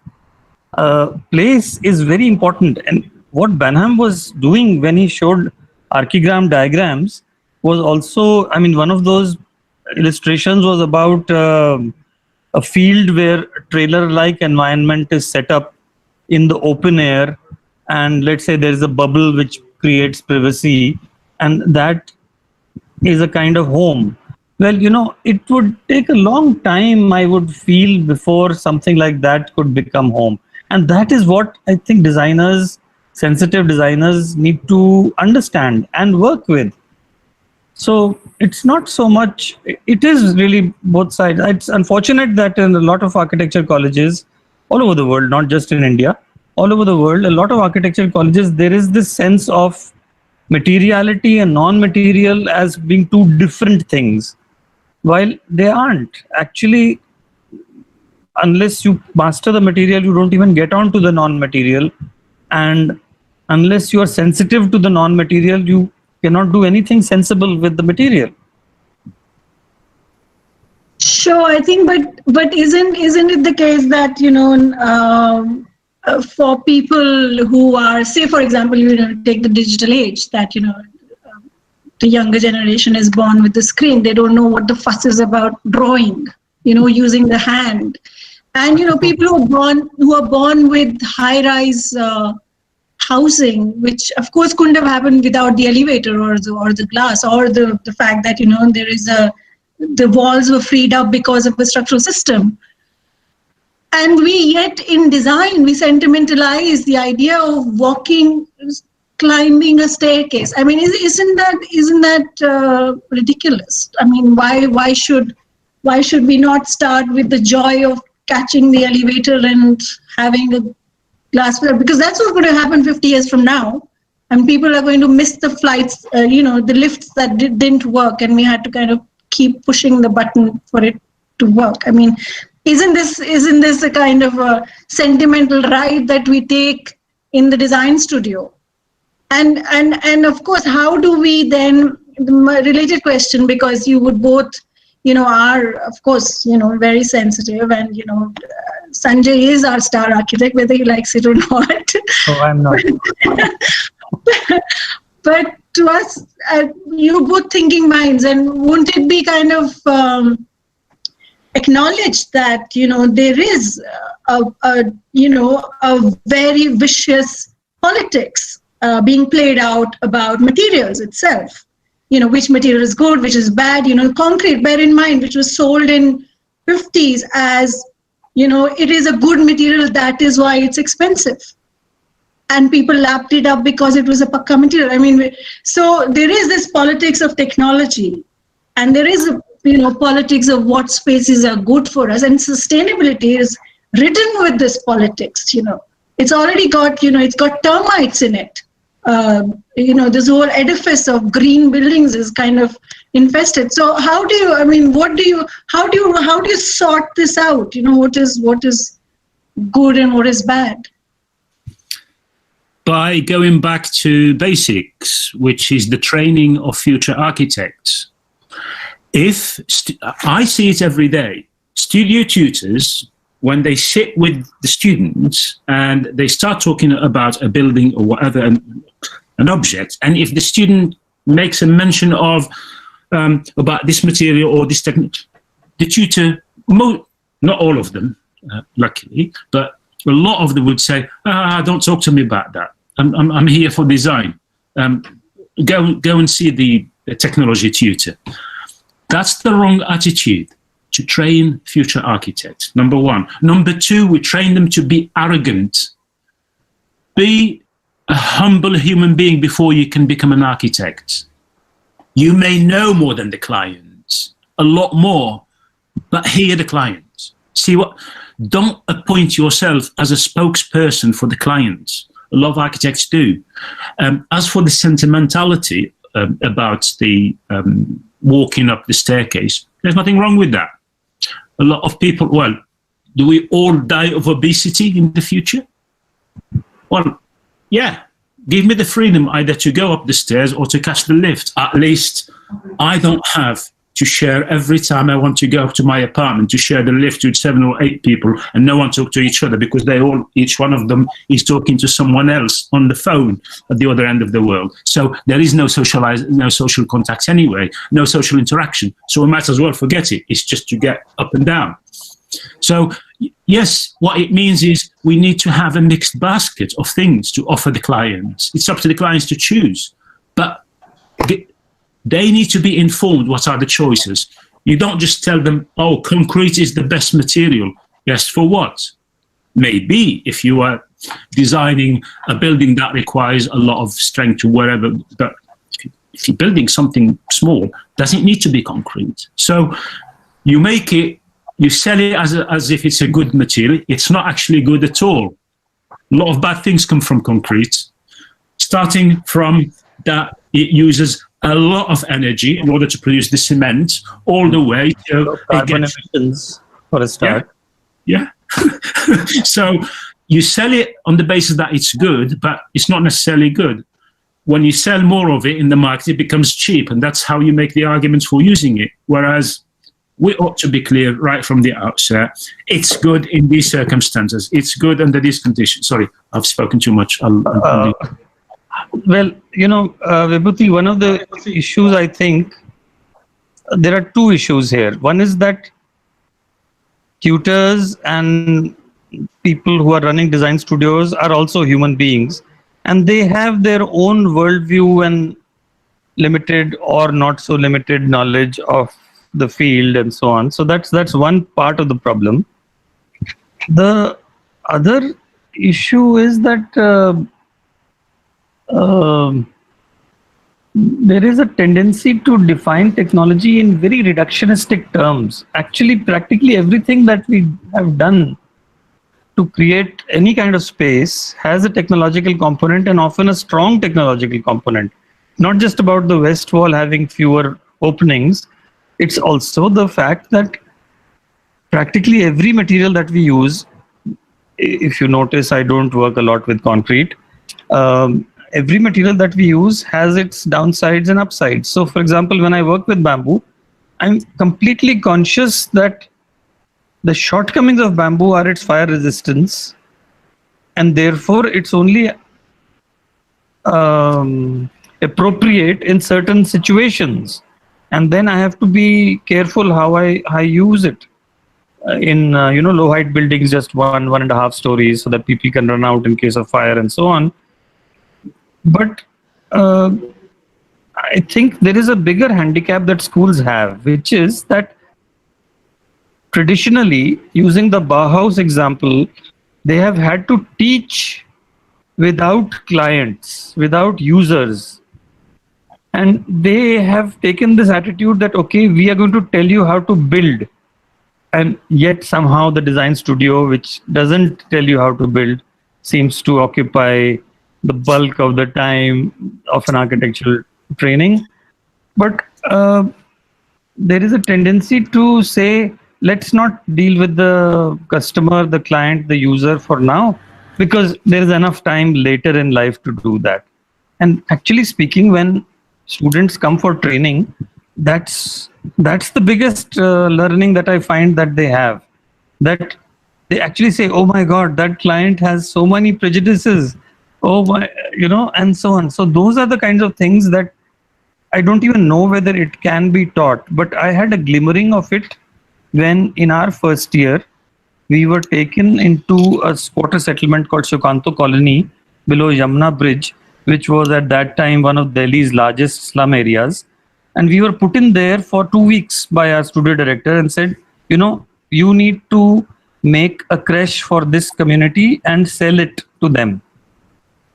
Place is very important, and what Benham was doing when he showed archigram diagrams was also, one of those illustrations was about a field where a trailer-like environment is set up in the open air, and let's say there is a bubble which creates privacy, and that is a kind of home. Well, it would take a long time, I would feel, before something like that could become home. And that is what I think designers, sensitive designers, need to understand and work with. So it's not so much, it is really both sides. It's unfortunate that in a lot of architecture colleges all over the world, not just in India, all over the world, a lot of architecture colleges, there is this sense of materiality and non-material as being two different things. While they aren't. Actually, unless you master the material, you don't even get on to the non-material. And unless you are sensitive to the non-material, you cannot do anything sensible with the material. Sure, I think, but isn't it the case that for people who are, say, for example, take the digital age, that the younger generation is born with the screen. They don't know what the fuss is about drawing, using the hand. And, people who are born with high-rise housing, which of course couldn't have happened without the elevator or the glass, or the fact that, there is the walls were freed up because of the structural system. And yet in design, we sentimentalize the idea of climbing a staircase. Isn't that ridiculous? Why should we not start with the joy of catching the elevator and having a glass floor? Because that's what's going to happen 50 years from now, and people are going to miss the flights, the lifts that didn't work, and we had to kind of keep pushing the button for it to work. Isn't this a kind of a sentimental ride that we take in the design studio? And of course, how do we then, the related question, because you would both, are, of course, very sensitive, and, Sanjay is our star architect, whether he likes it or not. Oh, I'm not. But to us, you both thinking minds, and won't it be kind of acknowledged that, there is a very vicious politics being played out about materials itself, which material is good, which is bad. Concrete, bear in mind, which was sold in 50s as, it is a good material, that is why it's expensive. And people lapped it up because it was a pakka material. So there is this politics of technology, and there is a politics of what spaces are good for us, and sustainability is written with this politics. It's already got, it's got termites in it. This whole edifice of green buildings is kind of infested. So how do you, how do you sort this out? What is good and what is bad? by going back to basics, which is the training of future architects. If I see it every day, studio tutors, when they sit with the students and they start talking about a building or whatever, an object, and if the student makes a mention of about this material or this technique, the tutor, not all of them, luckily, but a lot of them would say, don't talk to me about that. I'm here for design. Go and see the technology tutor. That's the wrong attitude to train future architects, number one. Number two, we train them to be arrogant. Be a humble human being before you can become an architect. You may know more than the client, a lot more, but hear the client. See what? Don't appoint yourself as a spokesperson for the client. A lot of architects do. As for the sentimentality about the walking up the staircase, there's nothing wrong with that. A lot of people, well, do we all die of obesity in the future? Well, yeah. Give me the freedom either to go up the stairs or to catch the lift. At least I don't have to share every time I want to go up to my apartment, to share the lift with 7 or 8 people and no one talk to each other because each one of them is talking to someone else on the phone at the other end of the world. So there is no social contact anyway, no social interaction. So we might as well forget it. It's just to get up and down. So yes, what it means is we need to have a mixed basket of things to offer the clients. It's up to the clients to choose, but they need to be informed what are the choices. You don't just tell them, oh, concrete is the best material. Yes, for what? Maybe if you are designing a building that requires a lot of strength or whatever, but if you're building something small, doesn't need to be concrete. So you make it, you sell it as if it's a good material. It's not actually good at all. A lot of bad things come from concrete, starting from that it uses a lot of energy in order to produce the cement, all the way to carbon emissions for a start. Yeah. So you sell it on the basis that it's good, but it's not necessarily good. When you sell more of it in the market, it becomes cheap, and that's how you make the arguments for using it. Whereas we ought to be clear right from the outset. It's good in these circumstances. It's good under these conditions. Sorry, I've spoken too much. Well, Vibhuti, one of the issues, I think, there are two issues here. One is that tutors and people who are running design studios are also human beings, and they have their own worldview and limited or not so limited knowledge of the field and so on. So that's one part of the problem. The other issue is that there is a tendency to define technology in very reductionistic terms. Actually, practically everything that we have done to create any kind of space has a technological component, and often a strong technological component. Not just about the west wall having fewer openings, it's also the fact that practically every material that we use, if you notice, I don't work a lot with concrete, every material that we use has its downsides and upsides. So for example, when I work with bamboo, I'm completely conscious that the shortcomings of bamboo are its fire resistance, and therefore it's only appropriate in certain situations. And then I have to be careful how I use it in low height buildings, just 1.5 stories, so that people can run out in case of fire and so on. But I think there is a bigger handicap that schools have, which is that traditionally, using the Bauhaus example, they have had to teach without clients, without users. And they have taken this attitude that, okay, we are going to tell you how to build. And yet somehow the design studio, which doesn't tell you how to build, seems to occupy the bulk of the time of an architectural training. But there is a tendency to say, let's not deal with the customer, the client, the user for now. because there is enough time later in life to do that. And actually speaking, when students come for training, that's the biggest learning that I find that they have, that they actually say, oh my god, that client has so many prejudices, oh my, and so on. So those are the kinds of things that I don't even know whether it can be taught, but I had a glimmering of it when in our first year we were taken into a squatter settlement called Sukanto Colony below Yamuna Bridge, which was at that time one of Delhi's largest slum areas. And we were put in there for 2 weeks by our studio director and said, you need to make a creche for this community and sell it to them.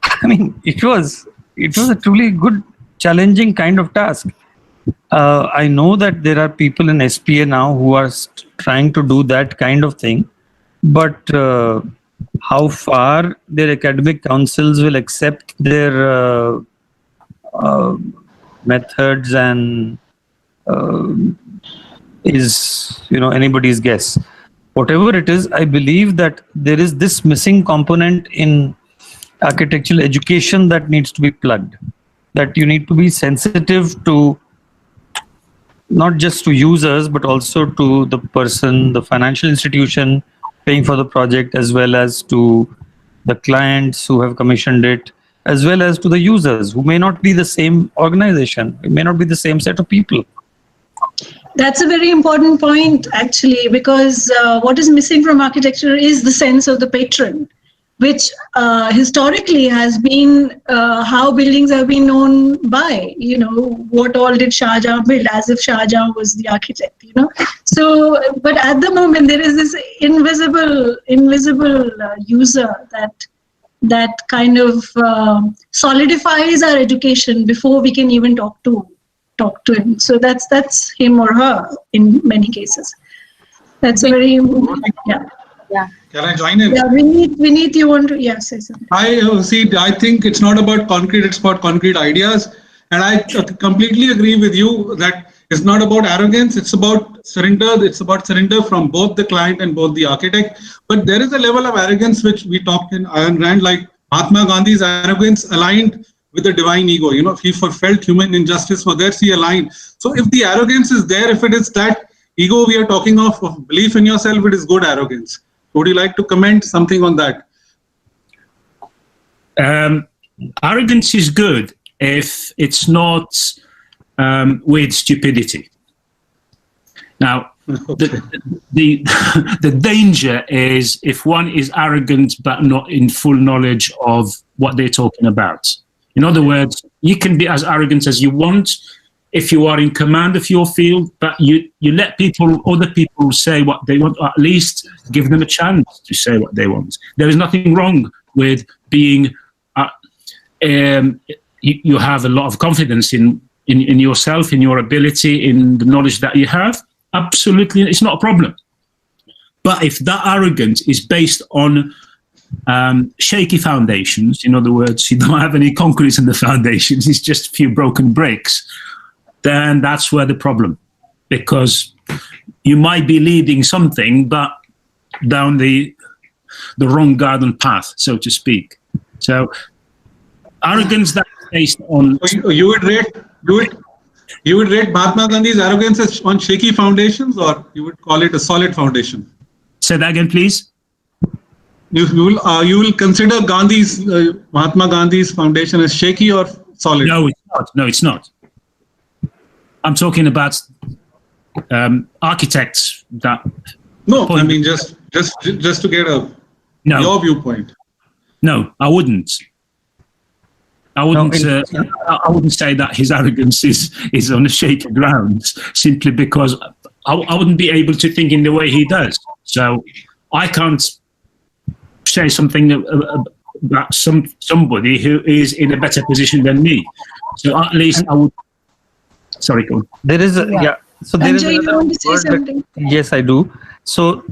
I mean, it was a truly good, challenging kind of task. I know that there are people in SPA now who are trying to do that kind of thing, but how far their academic councils will accept their methods and is anybody's guess. Whatever it is, I believe that there is this missing component in architectural education that needs to be plugged, that you need to be sensitive to not just to users but also to the person, the financial institution paying for the project, as well as to the clients who have commissioned it, as well as to the users who may not be the same organization, it may not be the same set of people. That's a very important point, actually, because what is missing from architecture is the sense of the patron, which historically has been how buildings have been known by, what all did Shah Jahan build, as if Shah Jahan was the architect, So, but at the moment, there is this invisible user that kind of solidifies our education before we can even talk to him. So that's him or her in many cases. That's a very Yeah. Can I join in? Yeah, Vineet, you want to say something? I think it's not about concrete, it's about concrete ideas. And I completely agree with you that it's not about arrogance, it's about surrender. It's about surrender from both the client and both the architect. But there is a level of arrogance which we talked in Ayn Rand, like Mahatma Gandhi's arrogance aligned with the divine ego. If he felt human injustice, for there he aligned. So if the arrogance is there, if it is that ego we are talking of belief in yourself, it is good arrogance. Would you like to comment something on that? Arrogance is good if it's not with stupidity. Now, the danger is if one is arrogant but not in full knowledge of what they're talking about. In other words, you can be as arrogant as you want if you are in command of your field, but you let other people say what they want, or at least give them a chance to say what they want. There is nothing wrong with being, you have a lot of confidence in yourself, in your ability, in the knowledge that you have. Absolutely, it's not a problem. But if that arrogance is based on shaky foundations, in other words, you don't have any concrete in the foundations, it's just a few broken bricks, then that's where the problem, because you might be leading something, but down the wrong garden path, so to speak. So arrogance that is based on... You would rate Mahatma Gandhi's arrogance as on shaky foundations, or you would call it a solid foundation? Say that again, please. You will consider Mahatma Gandhi's foundation as shaky or solid? No, it's not. No, it's not. I'm talking about architects that. No, I mean just to get your viewpoint. No, I wouldn't. I wouldn't say that his arrogance is on a shaky ground simply because I wouldn't be able to think in the way he does. So I can't say something about somebody who is in a better position than me. So at least I would. Sorry, go on. There is So there is you want to say something? Yes, I do. So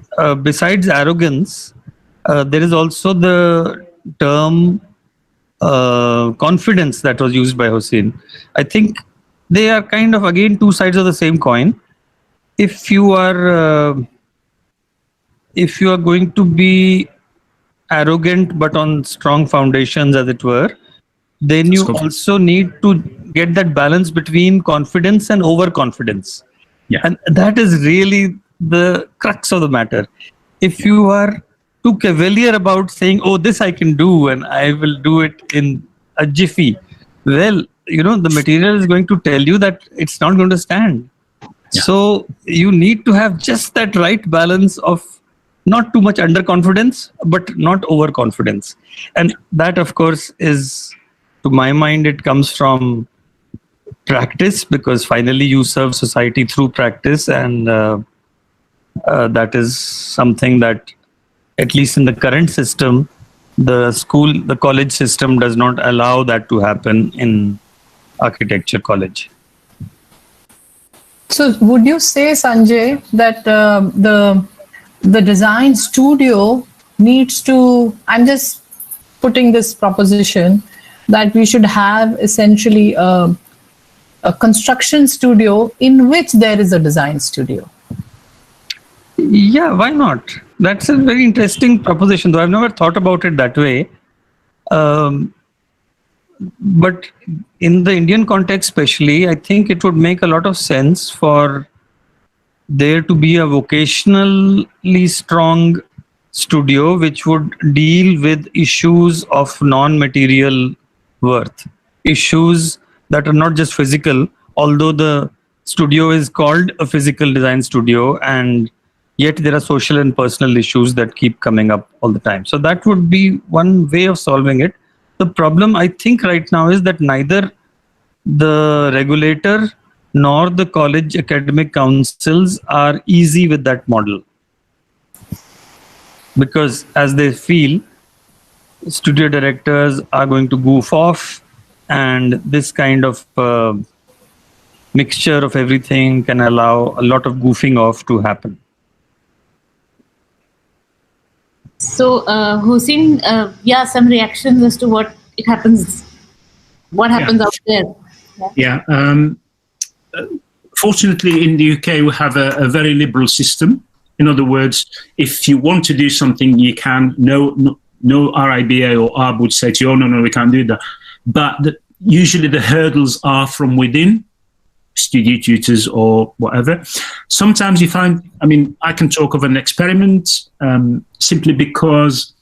besides arrogance, there is also the term confidence that was used by Hussein. I think they are kind of again two sides of the same coin. If you are going to be arrogant but on strong foundations, as it were, then you also need to get that balance between confidence and overconfidence. Yeah. And that is really the crux of the matter. If you are too cavalier about saying, oh, this I can do and I will do it in a jiffy, well, the material is going to tell you that it's not going to stand. Yeah. So you need to have just that right balance of not too much underconfidence, but not overconfidence. And that, of course, is, to my mind, it comes from practice, because finally you serve society through practice. And that is something that, at least in the current system, the college system does not allow that to happen in architecture college. So would you say, Sanjay, that the design studio needs to, I'm just putting this proposition, that we should have essentially a construction studio in which there is a design studio? Yeah, why not? That's a very interesting proposition, though I've never thought about it that way. But in the Indian context especially, I think it would make a lot of sense for there to be a vocationally strong studio which would deal with issues of non-material worth, issues that are not just physical, although the studio is called a physical design studio, and yet there are social and personal issues that keep coming up all the time. So that would be one way of solving it. The problem, I think, right now is that neither the regulator nor the college academic councils are easy with that model. Because as they feel, studio directors are going to goof off, and this kind of mixture of everything can allow a lot of goofing off to happen. So, Hossein, some reactions as to what happens out there. Yeah. Fortunately, in the UK, we have a very liberal system. In other words, if you want to do something, you can. No RIBA or ARB would say to you, oh, no, we can't do that. But usually the hurdles are from within, studio tutors or whatever. Sometimes you find, I can talk of an experiment simply because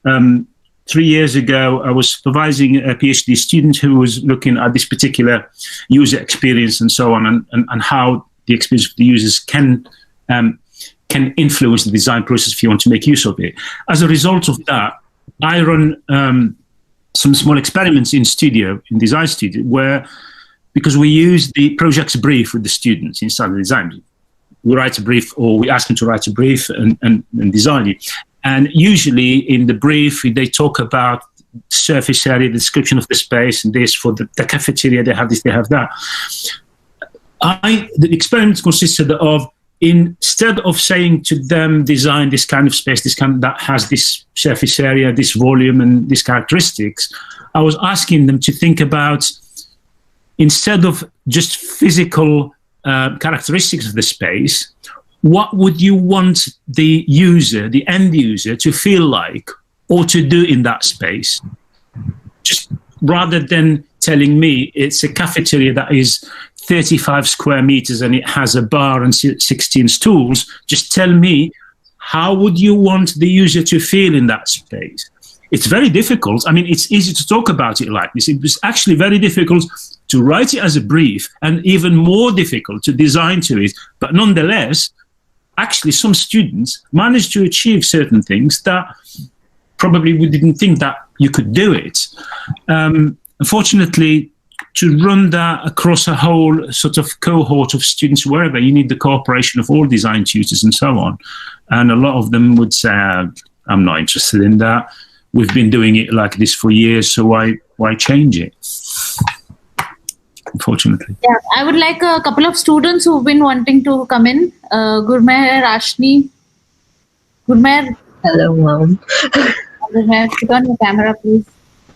3 years ago, I was supervising a PhD student who was looking at this particular user experience and so on, and how the experience of the users can influence the design process if you want to make use of it. As a result of that, I run some small experiments in design studio, where, because we use the project's brief with the students inside the design, we write a brief, or we ask them to write a brief and design it. And usually in the brief, they talk about surface area, the description of the space, and this for the cafeteria, they have this, they have that. The experiment consisted of, instead of saying to them, design this kind of space, that has this surface area, this volume, and these characteristics, I was asking them to think about, instead of just physical characteristics of the space, what would you want the user, the end user, to feel like or to do in that space? Just rather than telling me it's a cafeteria that is 35 square meters and it has a bar and 16 stools, just tell me, how would you want the user to feel in that space? It's very difficult. It's easy to talk about it like this. It was actually very difficult to write it as a brief, and even more difficult to design to it. But nonetheless, actually some students managed to achieve certain things that probably we didn't think that you could do it. Unfortunately, to run that across a whole sort of cohort of students, wherever, you need the cooperation of all design tutors and so on. And a lot of them would say, I'm not interested in that. We've been doing it like this for years, so why change it? Unfortunately. Yeah, I would like a couple of students who've been wanting to come in. Gurmeher, Ashni. Gurmeher. Hello, Mom. Gurmeher, put on your camera, please.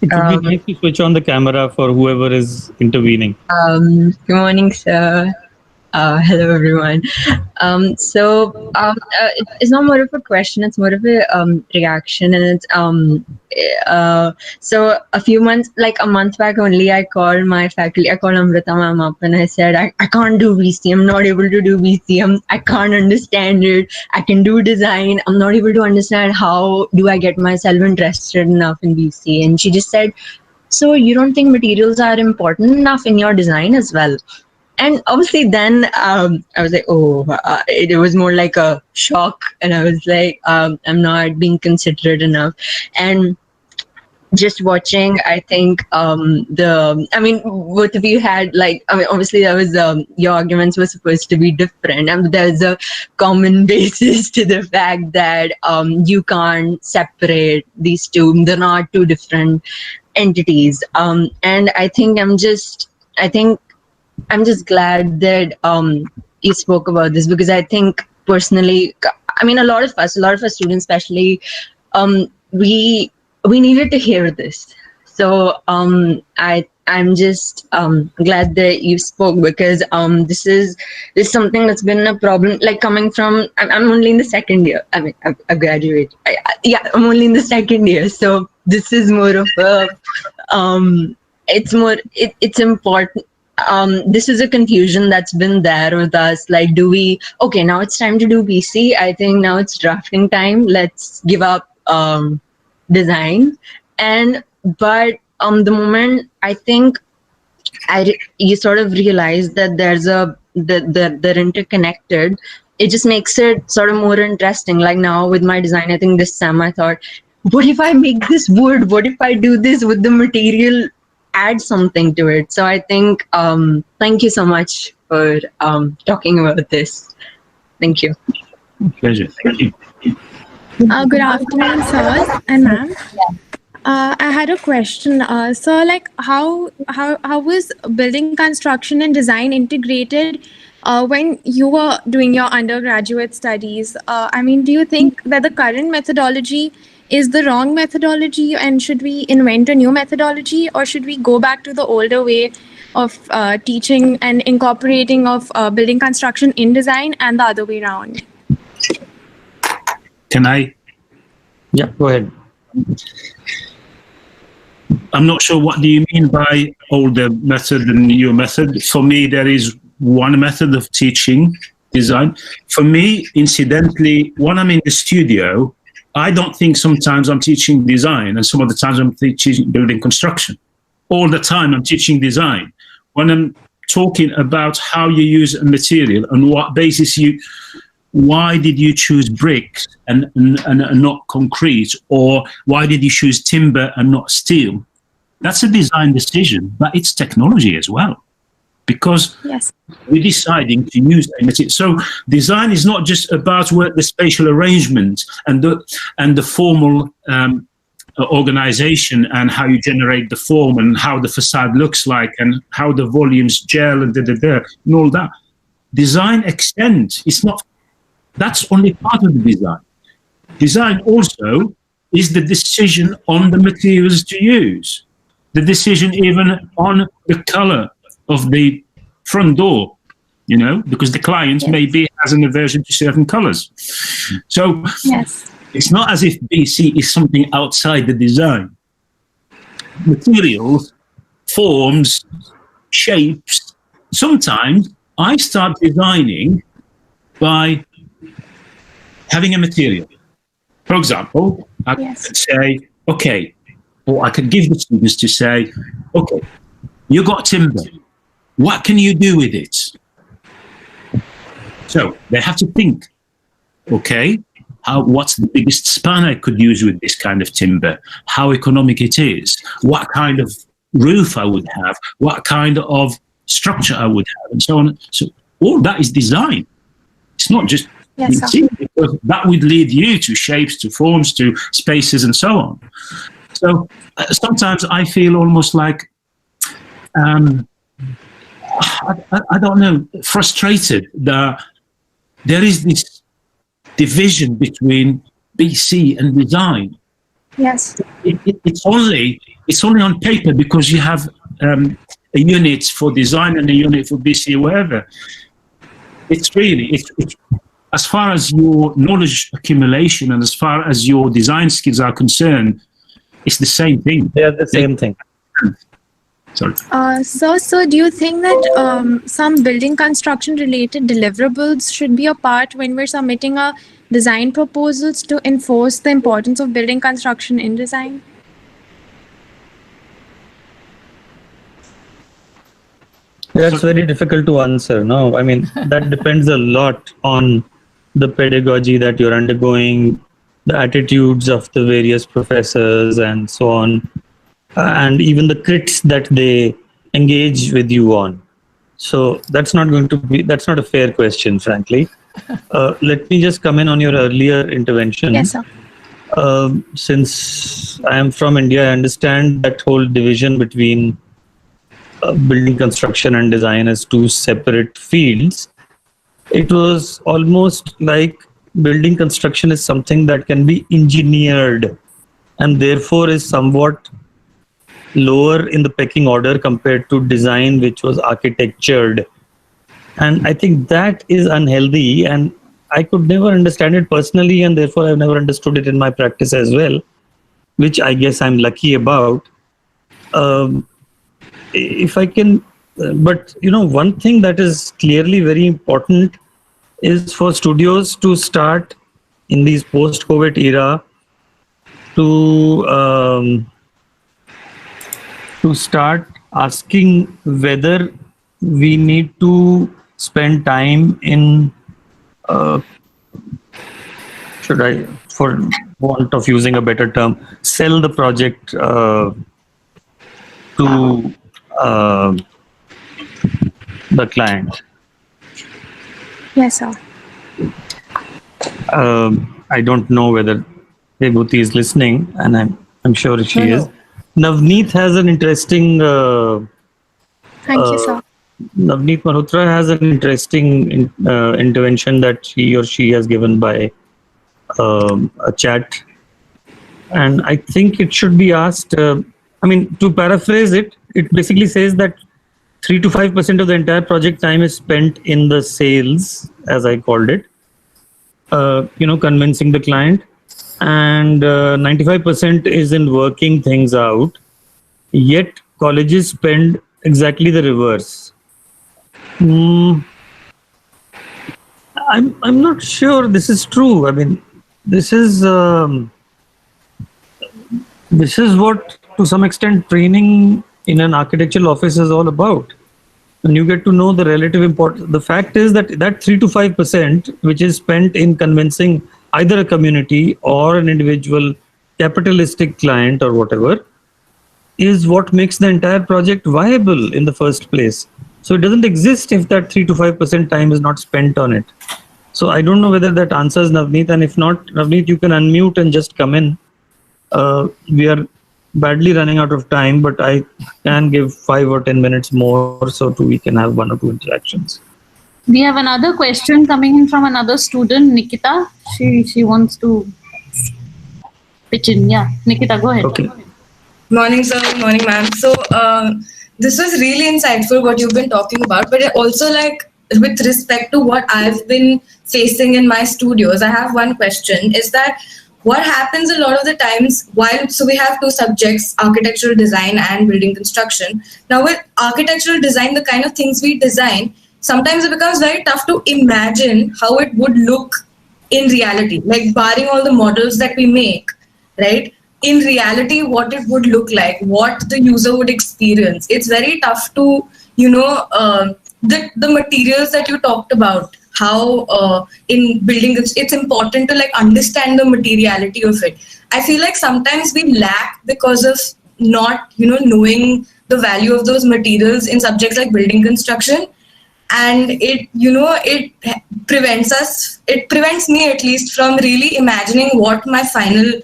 It would be nice to switch on the camera for whoever is intervening. Good morning, sir. Hello, everyone. It's not more of a question; it's more of a reaction, and it's so a few months, like a month back only, I called my faculty. I called Amrita ma'am up, and I said, I can't do VC. I'm not able to do VC. I can't understand it. I can do design. I'm not able to understand how do I get myself interested enough in VC. And she just said, so you don't think materials are important enough in your design as well? And obviously then I was like, it was more like a shock. And I was like, I'm not being considerate enough. And just watching, I think both of you had obviously there was your arguments were supposed to be different, and there's a common basis to the fact that you can't separate these two. They're not two different entities. And I think I'm just glad that you spoke about this, because I think personally, a lot of us students especially, we needed to hear this. So I'm just glad that you spoke, because this is something that's been a problem, like coming from, I'm only in the second year. I graduated. I'm only in the second year. So this is more of a, it's important. This is a confusion that's been there with us. Like, now it's time to do BC. I think now it's drafting time. Let's give up design. But the moment I think you sort of realize that they're interconnected, it just makes it sort of more interesting. Like now with my design, I think this sem I thought, what if I make this wood? What if I do this with the material? Add something to it. So I think thank you so much for talking about this. Thank you. Pleasure. Thank you. Good afternoon, sirs and ma'am. I had a question. So, like, how was building construction and design integrated when you were doing your undergraduate studies? Do you think that the current methodology is the wrong methodology, and should we invent a new methodology, or should we go back to the older way of teaching and incorporating of building construction in design, and the other way around? Can I? Yeah, go ahead. I'm not sure what do you mean by older method and new method. For me, there is one method of teaching design. For me, incidentally, when I'm in the studio, I don't think sometimes I'm teaching design, and some of the times I'm teaching building construction. All the time I'm teaching design. When I'm talking about how you use a material and what basis why did you choose bricks and not concrete, or why did you choose timber and not steel? That's a design decision, but it's technology as well, because we're deciding to use a material. So design is not just about the spatial arrangement and the formal organization and how you generate the form and how the facade looks like and how the volumes gel and and all that. Design extends. It's not. That's only part of the design. Design also is the decision on the materials to use, the decision even on the color of the front door, because the client maybe has an aversion to certain colors. So it's not as if BC is something outside the design. Materials, forms, shapes. Sometimes I start designing by having a material. For example, I could say, okay, or I could give the students to say, okay, you got timber. What can you do with it? So they have to think, okay, what's the biggest span I could use with this kind of timber? How economic it is? What kind of roof I would have? What kind of structure I would have? And so on. So all that is design. It's not just because that would lead you to shapes, to forms, to spaces, and so on. So sometimes I feel almost like, I don't know, frustrated that there is this division between BC and design. Yes. It's only on paper, because you have a unit for design and a unit for BC or whatever. it's really, it's as far as your knowledge accumulation and as far as your design skills are concerned, it's the same thing. They are the same thing. Sorry. So do you think that some building construction related deliverables should be a part when we're submitting our design proposals to enforce the importance of building construction in design? That's very difficult to answer. No, I mean, that depends a lot on the pedagogy that you're undergoing, the attitudes of the various professors and so on, and even the crits that they engage with you on. So that's not a fair question, frankly. Let me just come in on your earlier intervention. Yes, sir. Since I am from India, I understand that whole division between building construction and design as two separate fields. It was almost like building construction is something that can be engineered and therefore is somewhat lower in the pecking order compared to design, which was architectured. And I think that is unhealthy, and I could never understand it personally, and therefore I've never understood it in my practice as well, which I guess I'm lucky about. If I can, but one thing that is clearly very important is for studios to start in these post-COVID era to start asking whether we need to spend time in, should I, for want of using a better term, sell the project to the client. Yes, sir. I don't know whether Vibhuti is listening, and I'm sure she is. Navneet has an interesting. Thank you, sir. Navneet Malhotra has an interesting intervention that he or she has given by a chat, and I think it should be asked. To paraphrase it, it basically says that 3 to 5% of the entire project time is spent in the sales, as I called it, convincing the client, and 95% is in working things out. Yet colleges spend exactly the reverse. I'm not sure this is true. I mean, this is what, to some extent, training in an architectural office is all about. And you get to know the relative importance. The fact is that 3 to 5%, which is spent in convincing either a community or an individual capitalistic client or whatever, is what makes the entire project viable in the first place. So it doesn't exist if that 3 to 5% time is not spent on it. So I don't know whether that answers Navneet, and if not, Navneet, you can unmute and just come in. We are badly running out of time, but I can give 5 or 10 minutes more so we can have 1 or 2 interactions. We have another question coming in from another student, Nikita. She wants to pitch in. Yeah, Nikita, go ahead. Okay. Morning, sir. Morning, ma'am. So this was really insightful what you've been talking about, but also, like, with respect to what I've been facing in my studios, I have one question, is that what happens a lot of the times so we have 2 subjects, architectural design and building construction. Now with architectural design, the kind of things we design, sometimes it becomes very tough to imagine how it would look in reality, like barring all the models that we make, right? In reality, what it would look like, what the user would experience. It's very tough to, the materials that you talked about, how in building it's important to understand the materiality of it. I feel like sometimes we lack because of not knowing the value of those materials in subjects like building construction, and it prevents me at least from really imagining what my final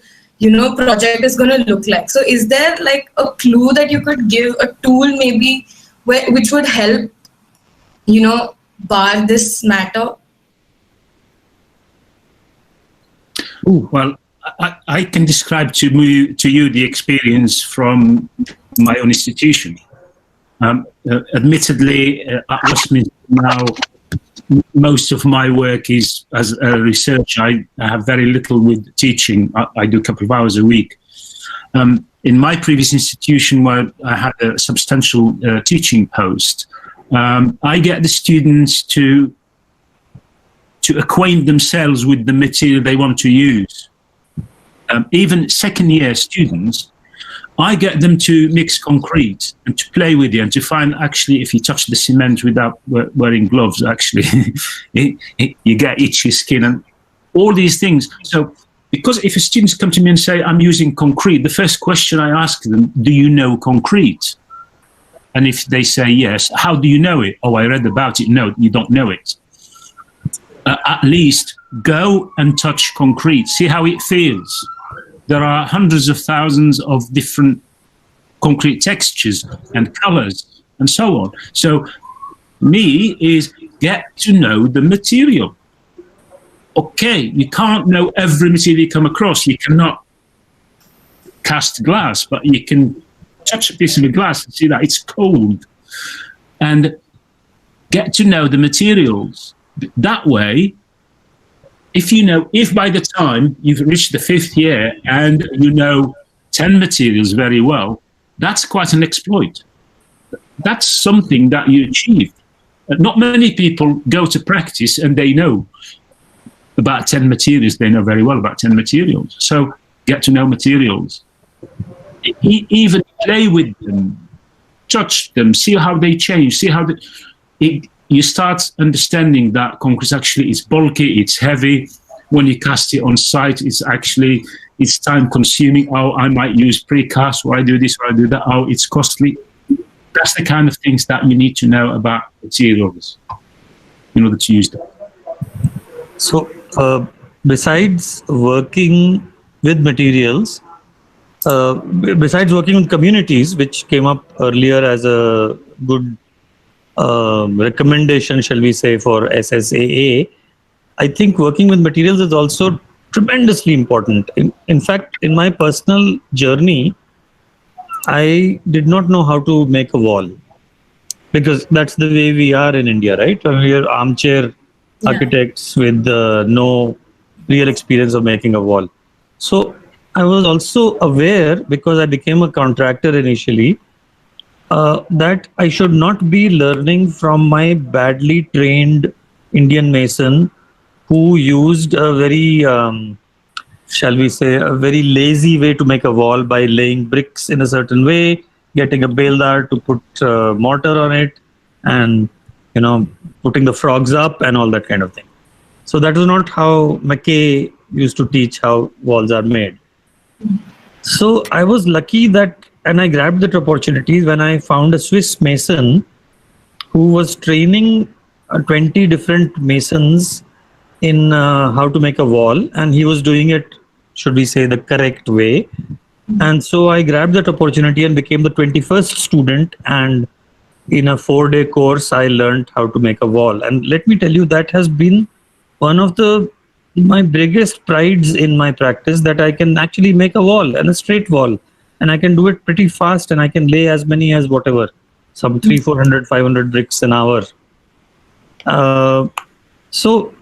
project is going to look like. So is there like a clue that you could give, a tool maybe which would help bar this matter? Well, I can describe to you the experience from my own institution. Admittedly, at Westminster now, most of my work is as a researcher. I have very little with teaching. I do a couple of hours a week. In my previous institution, where I had a substantial teaching post, I get the students to acquaint themselves with the material they want to use. Even second year students, I get them to mix concrete and to play with it and to find actually if you touch the cement without wearing gloves, actually, you get itchy skin and all these things. So because if a students come to me and say, I'm using concrete, the first question I ask them, do you know concrete? And if they say yes, how do you know it? Oh, I read about it. No, you don't know it. At least go and touch concrete, see how it feels. There are hundreds of thousands of different concrete textures and colors and so on. So me is get to know the material. Okay, you can't know every material you come across. You cannot cast glass, but you can touch a piece of glass and see that it's cold. And get to know the materials. That way, if by the time you've reached the 5th year and you know 10 materials very well, that's quite an exploit. That's something that you achieve. Not many people go to practice and they know about 10 materials. They know very well about 10 materials. So get to know materials. Even play with them, touch them, see how they change, see how you start understanding that concrete actually is bulky, it's heavy. When you cast it on site, it's time consuming. Oh, I might use precast, or I do this, or I do that. Oh, it's costly. That's the kind of things that you need to know about materials in order to use them. So, besides working with materials, besides working with communities, which came up earlier as a good recommendation, shall we say, for SSAA, I think working with materials is also tremendously important. In fact, in my personal journey, I did not know how to make a wall, because that's the way we are in India, right? We are armchair architects with no real experience of making a wall. So I was also aware, because I became a contractor initially, that I should not be learning from my badly trained Indian mason who used a very, shall we say, a very lazy way to make a wall by laying bricks in a certain way, getting a baildar to put mortar on it, and putting the frogs up and all that kind of thing. So that was not how McKay used to teach how walls are made. So I was lucky that, and I grabbed that opportunity when I found a Swiss mason who was training 20 different masons in how to make a wall, and he was doing it, should we say, the correct way. And so I grabbed that opportunity and became the 21st student, and in a 4-day course I learned how to make a wall. And let me tell you, that has been one of my biggest prides in my practice, that I can actually make a wall, and a straight wall, and I can do it pretty fast, and I can lay as many as whatever, some 300, 400, 500 bricks an hour. So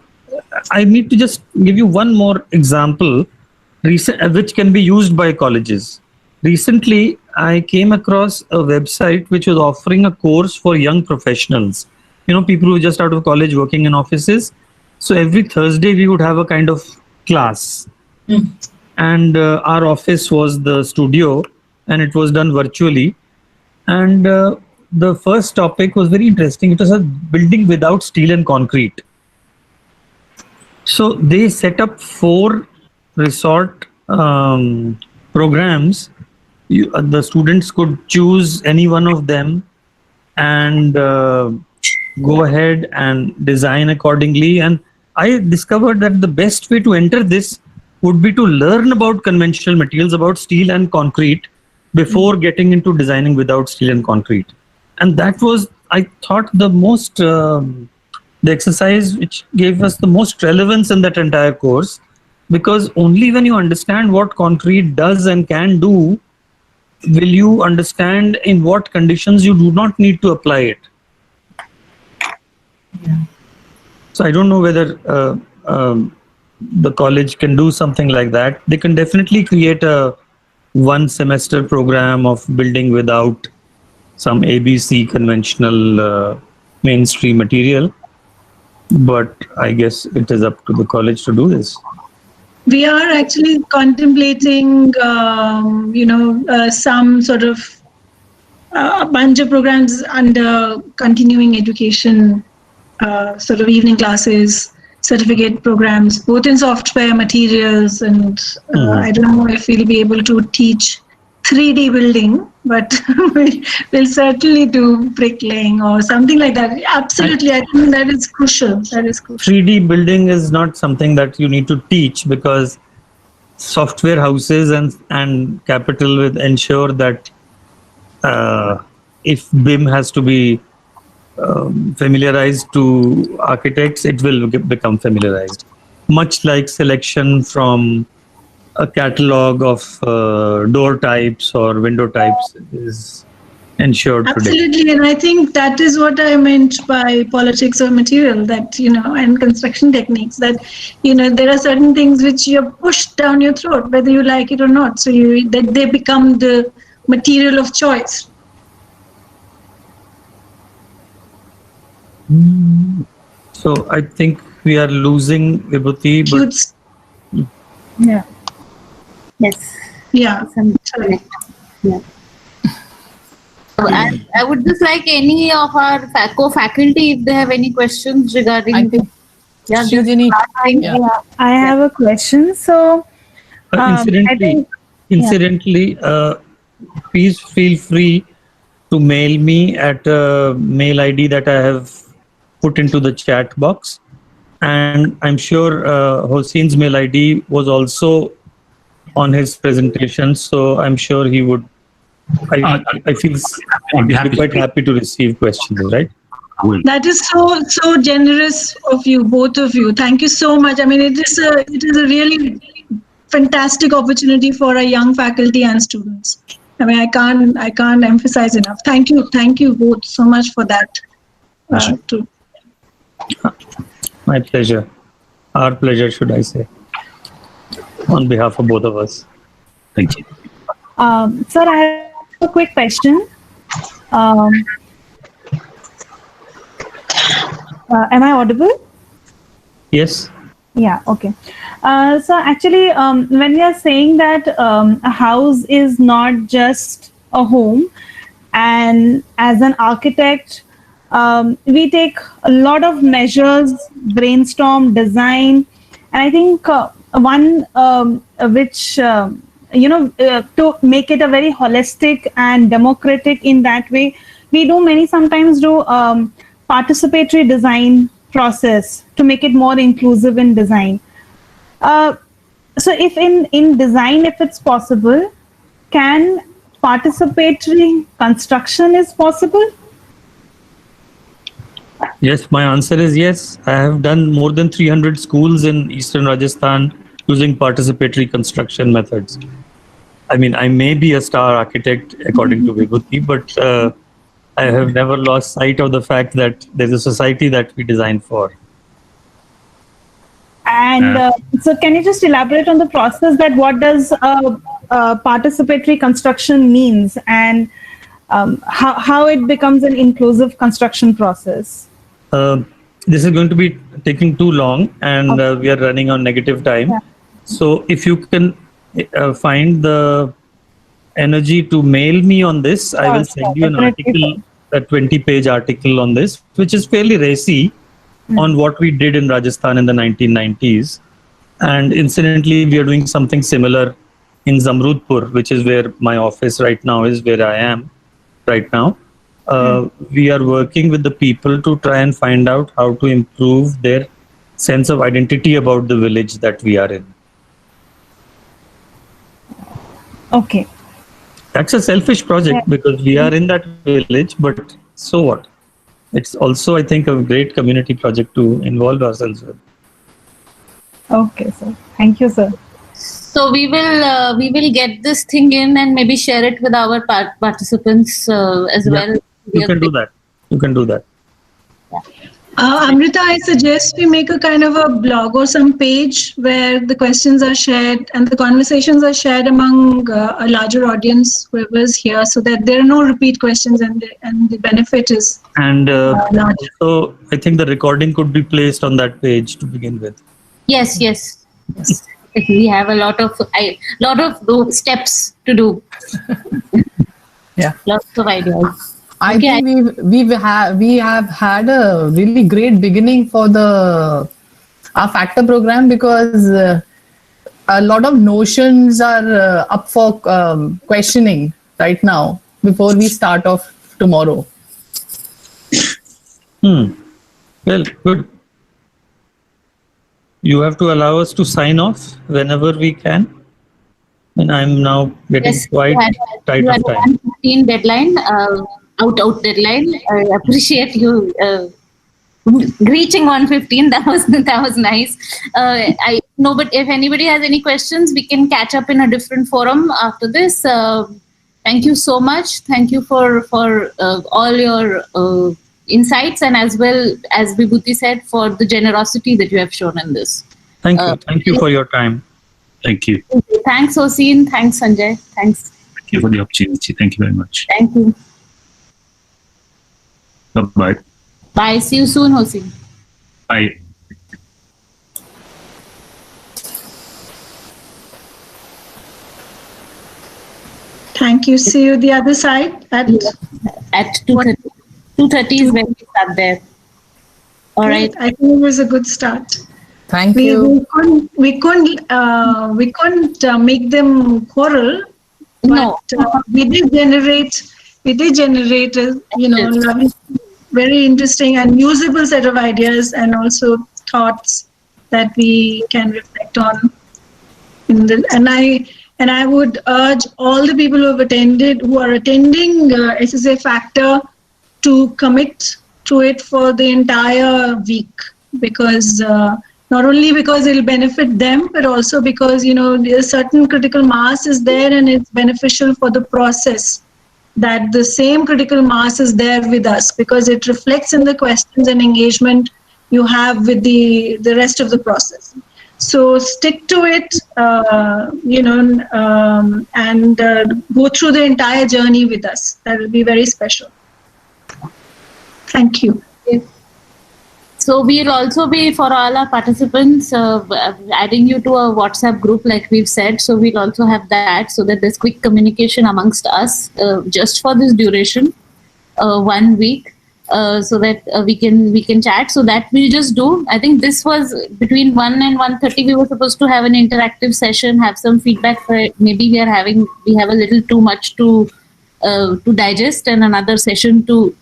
I need to just give you one more example, which can be used by colleges. Recently, I came across a website which was offering a course for young professionals, people who are just out of college working in offices. So every Thursday we would have a kind of class, and our office was the studio, and it was done virtually. And the first topic was very interesting. It was a building without steel and concrete. So they set up 4 resort programs. The students could choose any one of them and go ahead and design accordingly. And I discovered that the best way to enter this would be to learn about conventional materials, about steel and concrete, before getting into designing without steel and concrete. And that was, I thought, the exercise which gave us the most relevance in that entire course, because only when you understand what concrete does and can do will you understand in what conditions you do not need to apply it. So I don't know whether the college can do something like that. They can definitely create a one semester program of building without some ABC conventional mainstream material. But I guess it is up to the college to do this. We are actually contemplating, some sort of a bunch of programs under continuing education, sort of evening classes, certificate programs, both in software materials, and I don't know if we'll be able to teach 3D building, but we'll certainly do bricklaying or something like that. Absolutely, I think that is crucial. That is crucial. 3D building is not something that you need to teach, because software houses and capital will ensure that if BIM has to be familiarized to architects, it will become familiarized. Much like selection from a catalog of door types or window types is ensured today. Absolutely, and I think that is what I meant by politics of material, that, and construction techniques, that, there are certain things which you're pushed down your throat, whether you like it or not. So that they become the material of choice. So I think we are losing Vibhuti, but Yeah. Yes. Yeah. Yeah. So I would just like any of our co-faculty, if they have any questions regarding. I think Yeah, Sujini. Yeah, I have a question. So, incidentally, please feel free to mail me at a mail ID that I have put into the chat box. And I'm sure Hosein's mail ID was also on his presentation, so I'm sure he would. I feel I'd be quite happy to receive questions, right? That is so generous of you, both of you. Thank you so much. I mean, it is a really fantastic opportunity for our young faculty and students. I mean, I can't emphasize enough. Thank you both so much for that. Too. My pleasure. Our pleasure, should I say, on behalf of both of us. Thank you. sir, I have a quick question. Am I audible? Yes. Yeah, okay. So actually, when we are saying that a house is not just a home, and as an architect, we take a lot of measures, brainstorm, design, and I think one which, to make it a very holistic and democratic in that way, we sometimes do participatory design process to make it more inclusive in design. So if in design, if it's possible, can participatory construction is possible? Yes, my answer is yes. I have done more than 300 schools in Eastern Rajasthan using participatory construction methods. I mean, I may be a star architect according to Vibhuti, but I have never lost sight of the fact that there's a society that we design for. And so can you just elaborate on the process, that what does participatory construction means, and how it becomes an inclusive construction process? This is going to be taking too long, and we are running on negative time. Yeah. So if you can find the energy to mail me on this, I will send you an article, a 20-page article on this, which is fairly racy on what we did in Rajasthan in the 1990s. And incidentally, we are doing something similar in Zamrudpur, which is where my office right now is, where I am right now. We are working with the people to try and find out how to improve their sense of identity about the village that we are in. Okay. That's a selfish project because we are in that village, but so what? It's also, I think, a great community project to involve ourselves with. Okay, sir. Thank you, sir. So we will get this thing in and maybe share it with our participants as well. You can do that. You can do that. Amrita, I suggest we make a kind of a blog or some page where the questions are shared and the conversations are shared among a larger audience, whoever's here, so that there are no repeat questions and the benefit is And large. also, I think the recording could be placed on that page to begin with. Yes, yes. We have a lot of steps to do. Yeah. Lots of ideas. I Okay, think we have had a really great beginning for our factor program, because a lot of notions are up for questioning right now before we start off tomorrow. Well, good. You have to allow us to sign off whenever we can. And I'm now getting yes, quite tight you had of a time. 1:15 deadline, out deadline. I appreciate you reaching 1:15. That was nice. I no, but if anybody has any questions, we can catch up in a different forum after this. Thank you so much. Thank you for all your insights, and as well as Vibhuti said, for the generosity that you have shown in this. Thank you. Thank you for your time. Thank you. Thanks, Osin. Thanks, Sanjay. Thanks. Thank you for the opportunity. Thank you very much. Thank you. Bye-bye. Bye. See you soon, Osin. Bye. Thank you. See you the other side at 2:30. 2:30 is when we start there. All right. I think it was a good start. Thank We you. couldn't make them quarrel, No. but we did generate a, lovely, very interesting and usable set of ideas, and also thoughts that we can reflect on. And I would urge all the people who are attending SSA Factor to commit to it for the entire week, because not only because it'll benefit them, but also because a certain critical mass is there, and it's beneficial for the process that the same critical mass is there with us, because it reflects in the questions and engagement you have with the rest of the process. So stick to it, and go through the entire journey with us. That will be very special. Thank you. So we'll also be, for all our participants, adding you to a WhatsApp group, like we've said. So we'll also have that, so that there's quick communication amongst us, just for this duration, 1 week, so that we can chat. So that we'll just do. I think this was between 1 and 1:30. We were supposed to have an interactive session, have some feedback. Maybe we have a little too much to digest, and another session to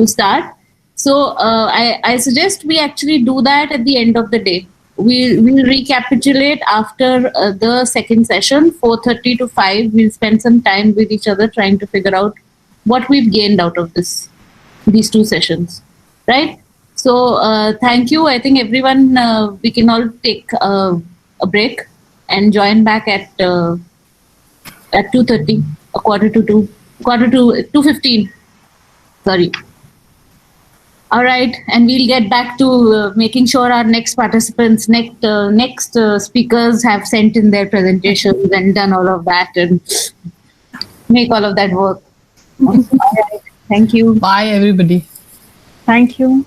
start. So I suggest we actually do that at the end of the day. We'll recapitulate after the second session, 4:30 to 5. We'll spend some time with each other trying to figure out what we've gained out of these two sessions, right? So thank you. I think everyone, we can all take a break and join back at 2:30, a quarter to 2:15. Sorry. All right, and we'll get back to making sure our next participants, next speakers have sent in their presentations and done all of that, and make all of that work. All right, thank you. Bye, everybody. Thank you.